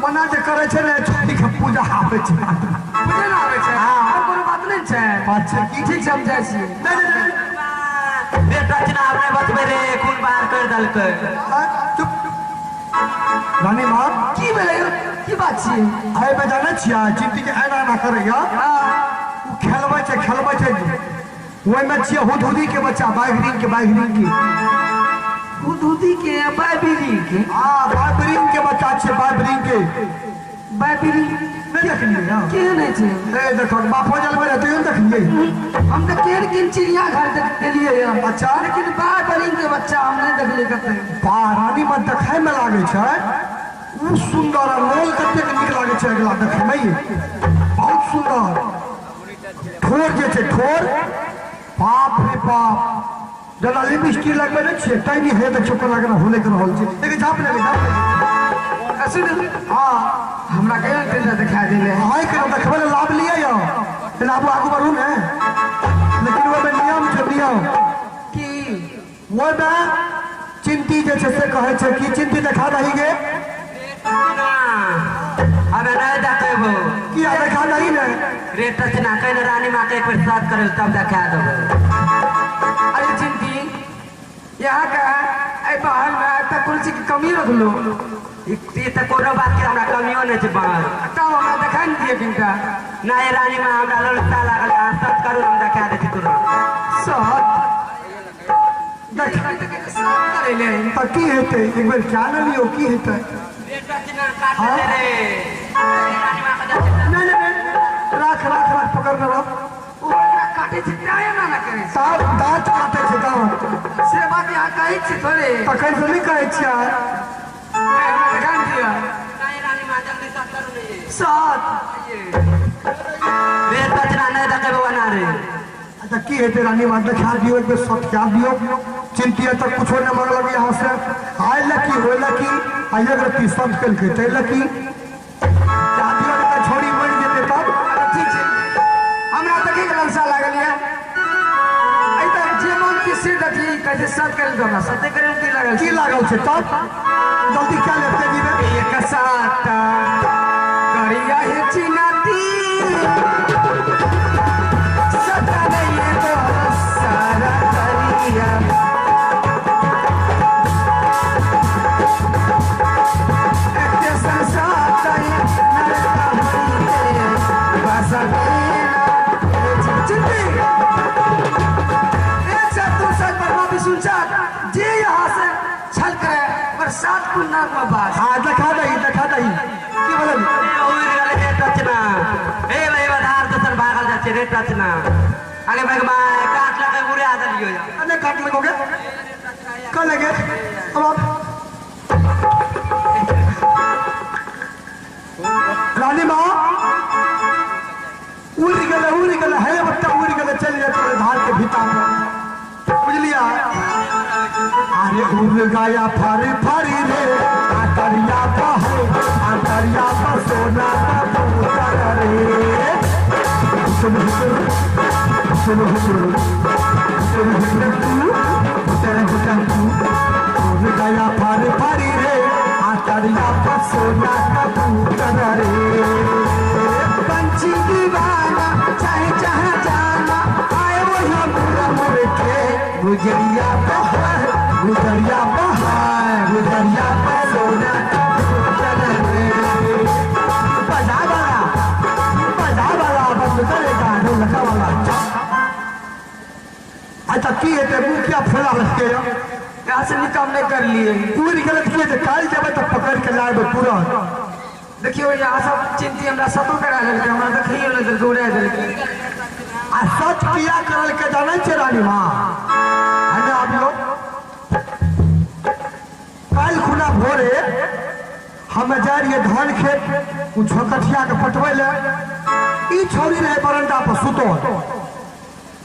मना जे करे छे ने छोटी के पूजा आवे छे पूजा ना आवे छे और कोनो बात नहीं छे अच्छा की ठीक समझाई छी नहीं बेटा जना अपने बचबे रे खून बाहर कर दल के चुप रानी मां की बेले की बात छी आए में जाने छिया चिंती के ऐना ना करेगा वो खेलबे छे ओय में छिया हुदहुदी के बच्चा बाघरीन के हुदहुदी के या बाइबिली के? हाँ बाइबरिंग के बच्चा छे, बाइबरिंग के। बाइबिली नहीं देखलिए यहाँ? के नहीं छे? ए देखो बापो जल में रहते हैं देखलिए। हम तो केर किन चिड़िया घर देख के लिए अच्छा। लेकिन बाइबिली के बच्चा हम नहीं देखले कते। रानी में देखे में लागे छे, उ सुंदर आ लोल कते नीक लागे छे अगला देखे में ये। बहुत सुंदर। ठोर जे छे ठोर, बाप रे बाप। जरा लिपस्टिक लगबे न छे, टाइनी है त चोकर लग रहा होले कर रहल छे। लेकिन झाप ले। सुन हां हमरा के टेंडर दिखा देले। हाय के देखबे ले लाभ लिया यो। लाभ आगू बढ़ू ने। लेकिन वो में नियम छे, नियम की वो में चिंटी जे छे से कहे छे कि चिंटी देखा दही गे। अबे नहीं देखेबो की आ देखा दही ने। रेट रचना कहीं रानी माँ के प्रसाद करे तब देखा देबो। अरे चिंटी यहाँ का ऐ बाहर में आज तक कुछ की कमी रख लो। ये तो कोनो बात के हमरा कमियो नहीं छे बाहर। तब हमरा देखा नहीं दिए किनका। ना ये रानी माँ हमरा ललता लागल सब करू हम देखा देती तुरंत। सब करे ले त की हेते एक बेर क्या न लियो की हेते। रेट रचना काट दे रे रानी माँ का जाते नहीं नहीं राख राख राख पकड़ कर रख। ओकरा काटे छे काय ना करे। साफ दांत काटे छे दांत। से बात यहाँ कही छे थोड़े तखन से नहीं कहै छियै। ध्यान दिया नहीं रानी माँ जल्दी सब करू नहीं साथ रेट रचना नहीं देखे बाबा ना रे। अच्छा की हेते रानी मां देखा दियो एक बेर सट क्या दियो। चिंतिया तक कुछो न मांगलक यहाँ से। आय लकी होय लकी आय अगर सब कल के ते लकी जादियो ने छोड़ी मर जेते तब। ठीक छे हमरा देखे के ललसा लागल या ऐ त जे मन के से देखली कैसे सब कर दो ना सते करे की लागल की लागल छे तब। जल्दी क्या लेते जीवे एक साथ करिया है चिनाती सदा नहीं तो सारा करिया एक संसार है नरका है बस चिंती एक साथ तू सब बर्मा भी सुनचा जे यहाँ से छल करे बरसात को नाक में बास। हां देखा दही की बोलन। ओए गले रेट रचना ए भाई बधार तो सर भागल जाचे रेट रचना आगे भाग माय काट लगे बुरे आ गलियो या अने काट लगोगे कल लगे अब आप रानी मां उड़ी गले है बट्टा उड़ी गले चल जाए तोरे धार के भीतर बुझलिया। अरे उड़ गया फारी फारी रे आतरिया बहे आतरिया पर सोना का कबूतर रे। सुन सुन सुन सुन सुन सुन उड़ गया फारी फारी रे आतरिया पर सोना का कबूतर रे। पंछी दीवाना चाहे जहां जाना आए वो हम पूरा मुड़ के गुजरिया बहार गुजरिया पर सोना का कबूतर रे। बजा वाला बंद करेगा ढोलक वाला। अच्छा की है तेरे क्या फुला रखे हो यहाँ से निकम नहीं कर लिए। पूरी गलत किए थे काल जब तक पकड़ के लाए पूरा। देखियो यहाँ सब चिंती हमरा सतो करा लेलके हमरा देखियो न दिल दौड़ा देलके। आ सच किया करल के जाने छे रानी मां हने आबियो काल खुना भोरे हम जा रही धान खेत कुछ कठिया के पटवे ले। ई छोरी रहे बरंडा पर सुतो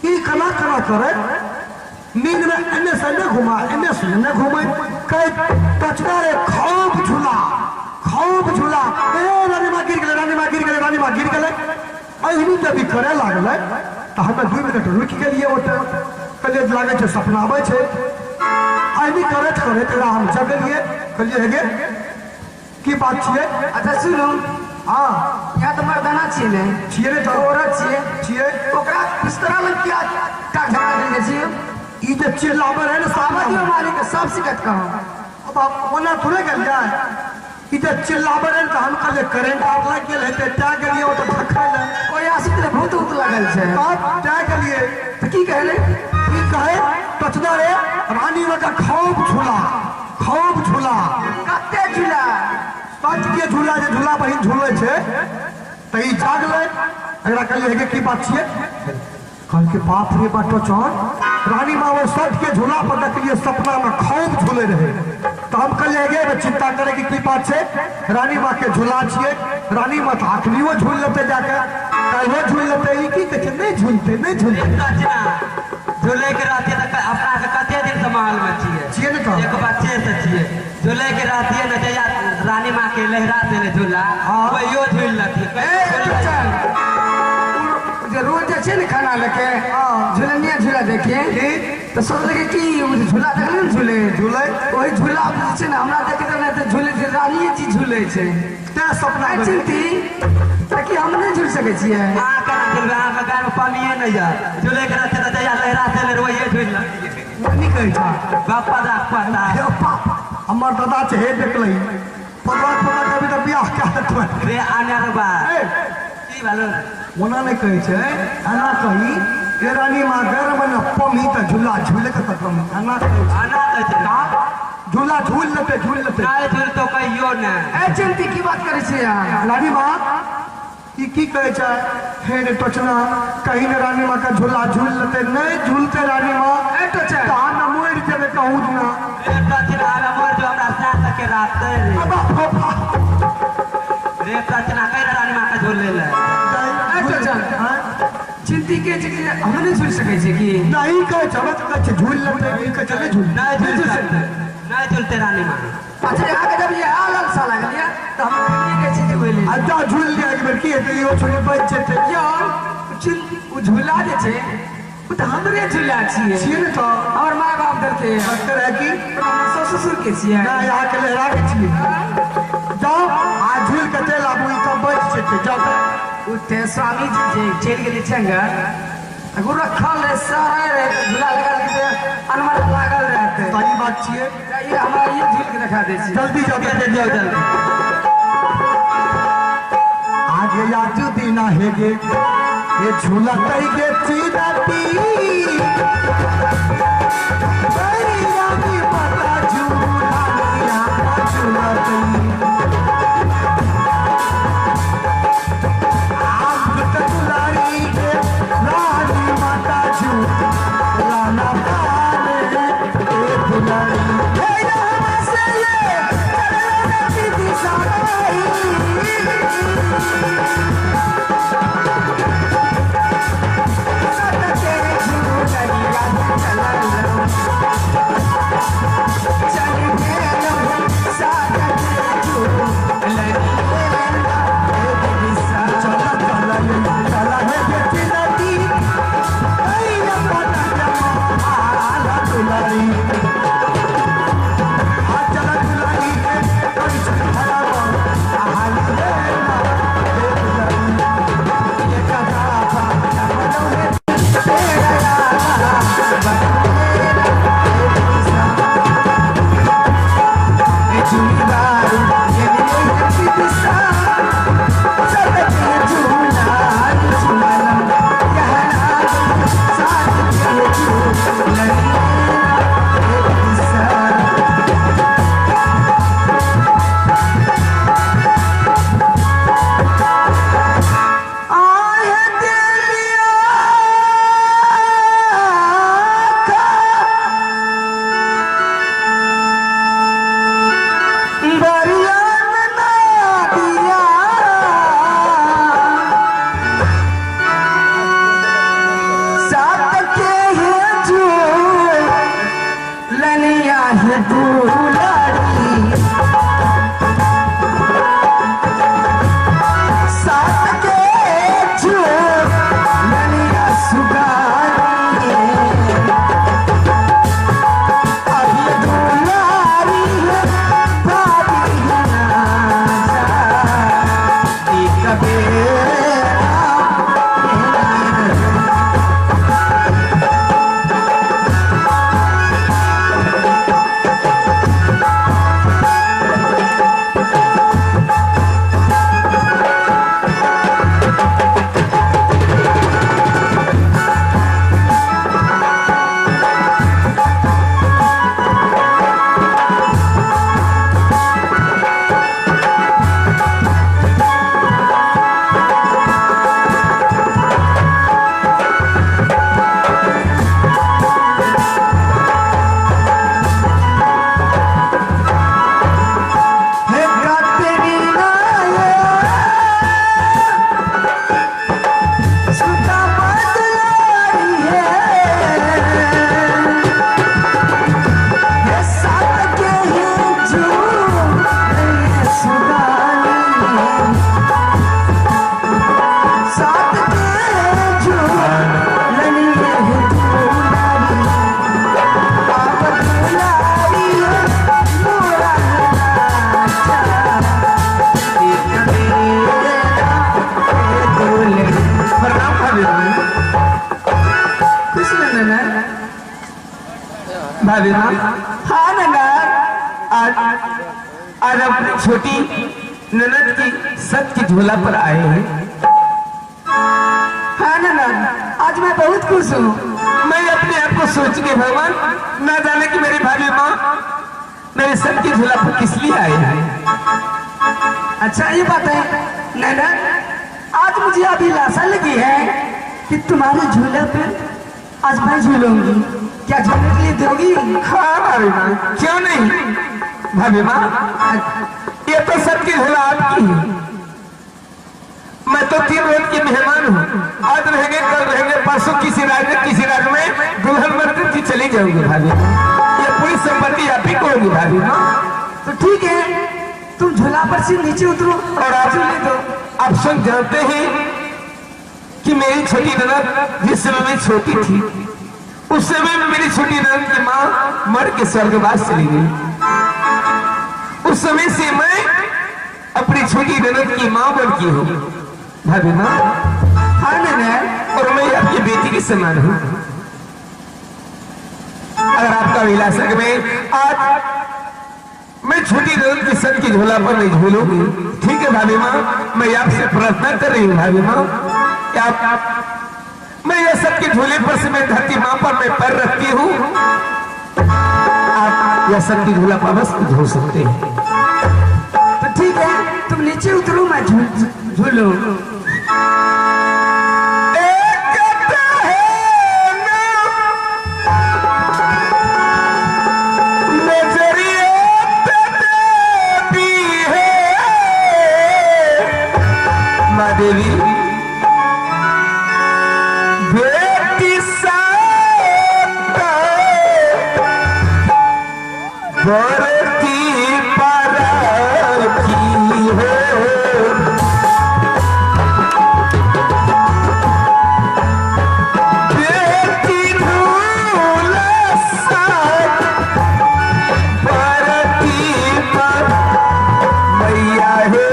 ई कला करे नींद में एने से न घुमा एने से न घूमे कई कचरा रे खूब झूला ए रानी मां गिर गेले अहिनी जब करे लागल तो हमें 2 मिनट रुक के लिए ओटे कले लागे छे सपना आवे छे। अहिनी करत हम जगलिए कहलिए हेगे की बात छिए। अच्छा सुनो हां यहाँ तो मर्दाना छिए ने छिए रे तो औरत छिए ओकरा इस तरह में क्या का झगड़ा देने छिए। ई जे चिल्लाबर है ना सामने मारी के सब शिकायत कहो अब आप ओना थोड़े गल जाए इधर चिल्लाबर है तो हम कल करंट आग लग गेल हेते त्या गेलिए ओ तो ठखल कोई आसित भूत लागल छे आप त्या गेलिए तो की कहले की कहे टचदा रे रानी माँ का खूब झूला कते झूला सच के झूला जे झूला बहिन झूले छे त ई जागले एकरा कहलिए है की बात छिए कल के बाप रे बाटो चौन रानी माँ वो सच के झूला पर देखलिए सपना में खूब झूले रहे तो हम कहलिए गे चिंता करे की बात छे रानी माँ के झूला छिए रानी माँ आखिरी वो झूल लेते जाके कल वो झूल लेते ई की कहे नहीं झूलते झूले के रहती है तो अपना के कते दिन संभाल में छिए न तो एक बच्चे से छिए झूले के रहती है न जया रानी माँ के लहरा देले झूला वो यो झूल लेती रोज अच्छे न खाना लेके झूलनिया झूला देखिए तो सोच लगे कि झूला देखले न झूले वही झूला से ना हमरा देखे तो नहीं झूले से रानी जी झूले छे ते सपना चिंती ताकि हम नहीं झूल सके छिए हां केना झूलबे हां का गाय में पानी नहीं जा झूले के रहते तो जया लहरा देले वो ये झूल नहीं कहे था बापा दा पता हमार दादा छे हे देखलै पता कभी तो बियाह क्या तो रे आने रे बा की भालो ओना नहीं कहे छे आना कही ए रानी माँ गर्म न पमी त झूला झूले के तक आना आना का झूला झूल लेते नाले झूल तो कहियो ना ए चिंती की बात करे छे यार रानी माँ की कहे छे हे रे टचना कहीं न रानी माँ का झूला झूल लेते नहीं झूलते रानी माँ ए टचा कहां न मोड़ देवे कहूं ना रे टचना रे मोर जो हमरा साथ के रात रे रे टचना कह रानी माँ का झूल ले ले ए टचा चिंती के हम नहीं झूल सके छे की नहीं कहे छे तो झूल लेते ई कहे चले झूल नहीं झूलते रानी माँ अच्छा आगे जब ये हाल सा लग गया तो हम ये चीज बोले अच्छा झूल लिया एक बार की है तो छोटे बच्चे थे यार वो झूला जे छे वो तो हमरे झूला छिए न तो और माँ बाप डरते हैं डॉक्टर है कि ससुर के छिए ना यहाँ के लहरा के छिए जाओ आज झूल के तेल आबू ई तो बच छे जाओ उठे स्वामी जी जे चल गेली छंगा अगु रखल है सारे रे झूला लगा के अनमर लागल रहते सही बात छिए ये हमरा ये झूल के दिखा दे छी जल्दी जाओ जल्दी आगे आज दिन हेगे ये झूला कई गे चीनाटी कई रानी माता झूला झूला कई आग तकुलारी के रानी माता झूला ना पाले ए दुलारी हे यहाँ से ये चलना की दिशा भाभी माँ हाँ नंदा, आज अपनी छोटी ननद की सत की झोला पर आए हैं। हाँ नंदा, आज मैं बहुत खुश हूँ। मैं अपने आप को सोच के भगवान ना जाने कि मेरी भाभी माँ मेरे सत की झोला पर किस लिए आए हैं। अच्छा ये बात है नंदा, आज मुझे अभिलाषा लगी है कि तुम्हारे झूले पे आज मैं झूलूंगी। क्या झूलने के लिए दोगी? हाँ भाभी माँ, क्यों नहीं भाभी माँ, ये तो सत की झोला आपकी है। मैं तो 3 रोज की मेहमान हूँ। आज रहेंगे, कल रहेंगे, परसों किसी राज्य में दुल्हन बनकर की चली जाऊंगी भाभी माँ। ये पूरी संपत्ति आप ही को होगी भाभी माँ। तो ठीक है, तुम झूला पर से नीचे उतरो और आप झूले दो। आप सब जानते हैं कि मेरी छोटी ननद जिस समय में छोटी थी, उस समय में मेरी छोटी ननद की माँ मर के स्वर्गवास चली गई। उस समय से मैं अपनी छोटी ननद की माँ बन की हूँ भाभी माँ। हाँ नंदा, और मैं आपकी बेटी के समान हूँ। अगर आपका विलास में आज मैं छोटी ननद की सत की झोला पर नहीं झूलूंगी, ठीक है भाभी माँ। मैं आपसे प्रार्थना कर रही हूँ भाभी माँ, मैं यह सब के झूले पर से मैं धरती माँ पर मैं पैर रखती हूँ। आप यह सब की झूला पर बस झूल सकते हैं। तो ठीक है, तुम नीचे उतरो, मैं झूलूं। देवी बेटी साता बरती पर की हो, बेटी झूला साथ बरती पर मैया है।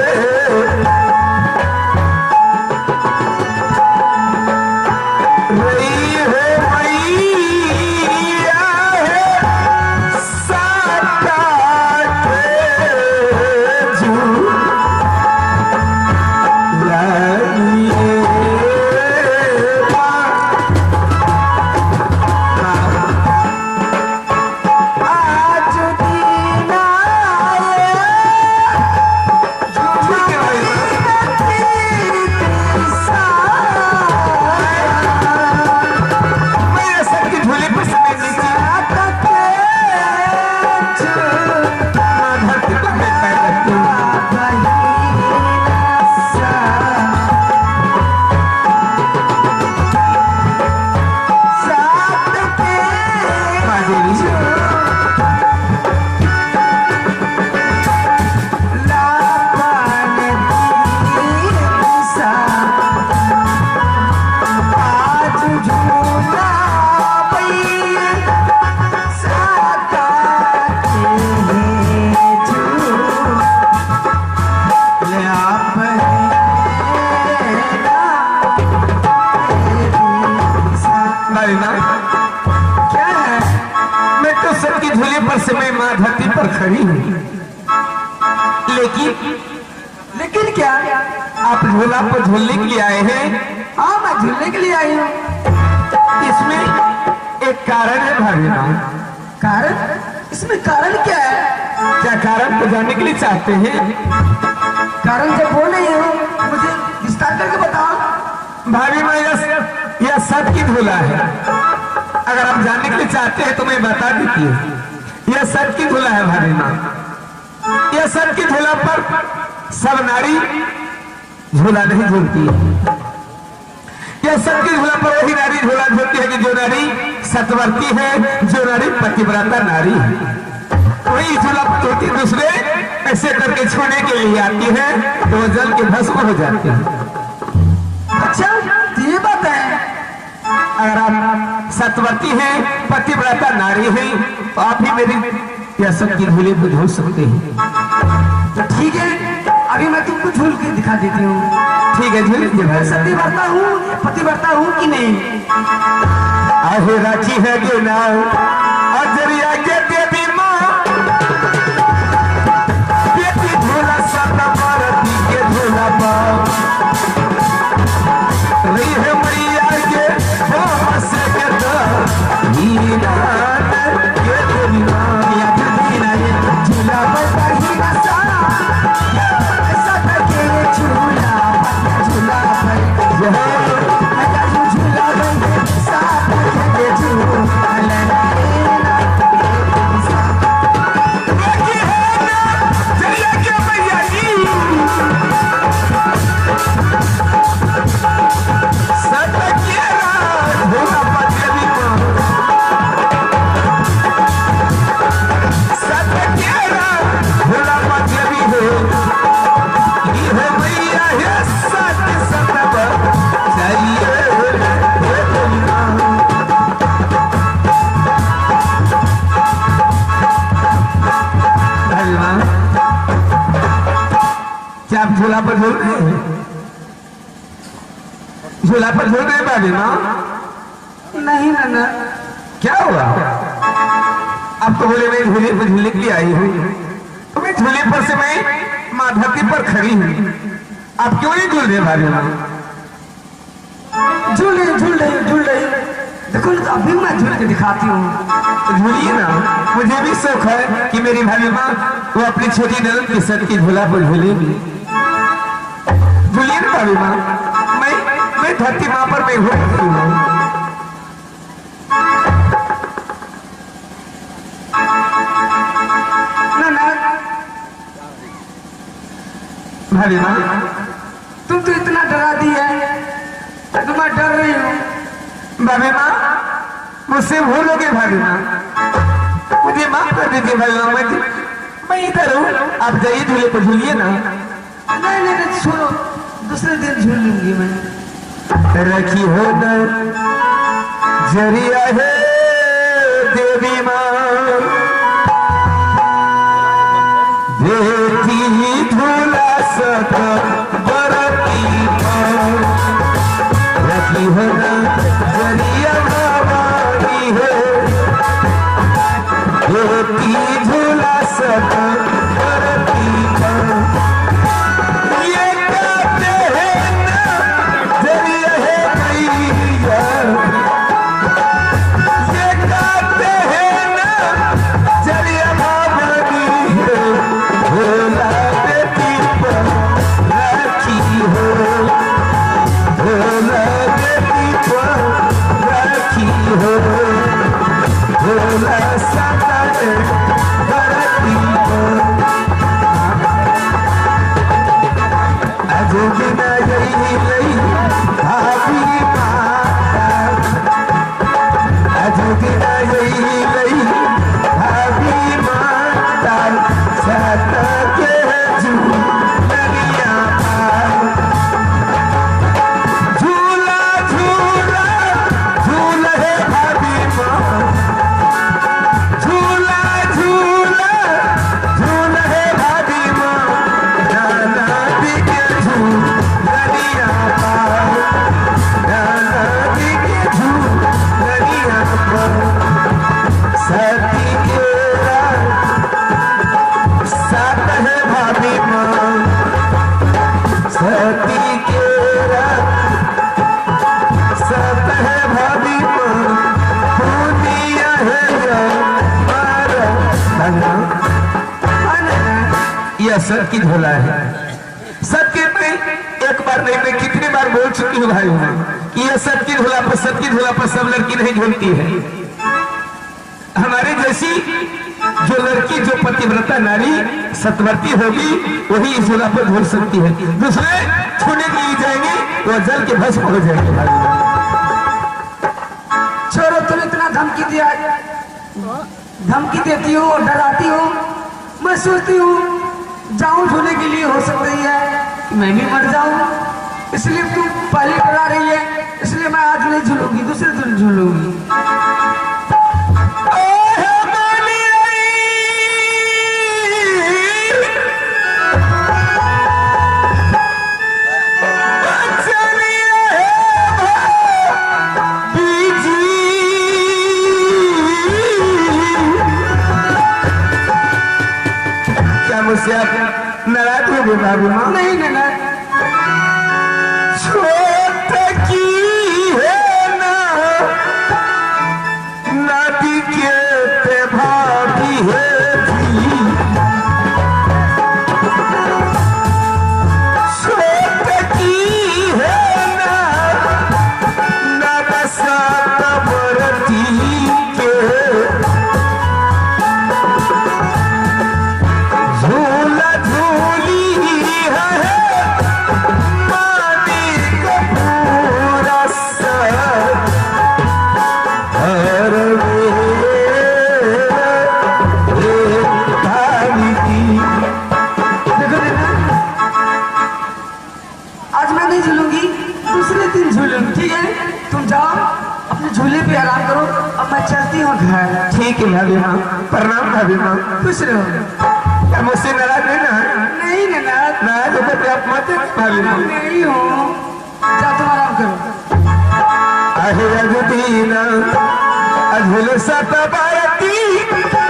क्या है? मैं तो सबकी झूले पर से मैं माँ धरती पर खड़ी हूँ, लेकिन क्या? आप झूला पर झूलने के लिए आए हैं। हाँ, मैं झूलने के लिए आई हूँ। इसमें एक कारण है भाभी माँ। कारण? इसमें कारण क्या है? क्या कारण को जानने के लिए चाहते हैं? कारण जब वो नहीं हो, मुझे विस्तार करके बताओ। भाभी माँ, यह सत की झूला है। अगर आप जानने के लिए चाहते हैं तो मैं बता देती हूँ। यह सत की झूला है भाभी माँ। यह सत की झूला पर सब नारी झूला नहीं झूलती है। यह सत की झूला पर वही नारी झूला झूलती है कि जो नारी सतवर्ती है, जो नारी पतिव्रता नारी है। वही झूला पर दूसरे ऐसे करके छूने के लिए आती है तो वो जल के भस्म हो जाते हैं। अच्छा, ये बात है। अगर आप सतवर्ती हैं, पतिव्रता नारी हैं, तो आप ही मेरी यह सब की झूले पर झूल सकते हैं। तो ठीक है, अभी मैं तुमको झूल के दिखा देती हूँ। ठीक है, झूल लीजिए भाई। सतीव्रता हूँ, पतिव्रता हूँ कि नहीं? आहे राखी है के नाम अजरिया झूला पर झूल रहे हैं, झूला पर झूल रहे भाभी माँ? नहीं नन्ना, क्या हुआ? अब तो बोले मैं झूले पर झूले के लिए आई हूँ, तो मैं झूले पर से मैं माँ धरती पर खड़ी हूँ, आप क्यों नहीं झूल रहे भाभी माँ? झूल रही देखो ना, तो अभी मैं झूल के दिखाती हूँ। तो झूलिए ना, मुझे भी शौक है कि मेरी भाभी माँ वो अपनी छोटी ननद के सर की झूला पर झूलेगी। झूलिए ना भाभी माँ, मैं धरती माँ पर मैं घूमती हूँ। भाभी माँ तुम तो इतना डरा दी है, तो मैं डर रही हूँ। भाभी माँ मुझसे भूल हो गए भाभी माँ, मुझे माफ कर दीजिए भाभी माँ, मैं इधर हूँ, आप जाइए झूले पर झूलिए ना। नहीं छोड़ो, दूसरे दिन झूल लूंगी मैं। रखी हो न जरिया है देवी माँ, देती झूला सत बरती माँ, रखी हो न जरिया भवानी है, देती झूला सत बरती माँ। ये कहते हैं ना जरिया है मैया, ये कहते हैं ना जरिया भवानी है, भोला बेटी पर राखी हो, भोला बेटी पर राखी हो, भोला सदा धरती पर। अजोगिना यही लई भाभी माता, अजोगिना यही लई भाभी माता, सत के झूलिया पार। झूला झूला झूल है भाभी माँ, झूला झूला झूल है भाभी माँ, नाना दी के झूलिया पार, नाना दी के झूलिया पार। सती के साथ है भाभी माँ, सती के साथ है भाभी माँ, दुनिया है यह सत की झोला है। सत्य में एक बार नहीं, मैं कितनी बार बोल चुकी हूँ भाई कि यह सत की झोला पर, सत की झोला पर सब लड़की नहीं झूलती है। हमारे जैसी जो लड़की, जो पतिव्रता नारी सतवर्ती होगी, वही इस झोला पर झूल सकती है। दूसरे छूने के लिए जाएंगे वो जल के भस्म हो जाएंगे भाई। छोड़ो, तुम इतना धमकी दिया, धमकी देती हो, डराती हो, मैं सोचती हूँ जाऊं झूले के लिए, हो सकती है कि मैं भी मर जाऊं, इसलिए तुम पहले डरा रही है, इसलिए मैं आज नहीं झूलूंगी, दूसरे दिन झूलूंगी। मुझसे आप नाराज हो गए भाभी माँ? नहीं नहीं, छोट की है ना नदी के पे भाभी है जी, छोट की है ना नबसा बरती के, झूला झूली है मानिक पूरा सर, हर आज मैं नहीं झूलूंगी, दूसरे दिन झूलूंगी, ठीक है? तुम जाओ अपने झूले पे आराम करो, अब मैं चलती हूँ घर। ठीक है भाभी माँ, प्रणाम भाभी माँ। खुश रहो। मुझसे नाराज नहीं ना? नहीं नाराज, नाराज होकर करते आप मत भाभी मेरी हो जा तुम आराम करो आहे अगदीन अधुल सत भारती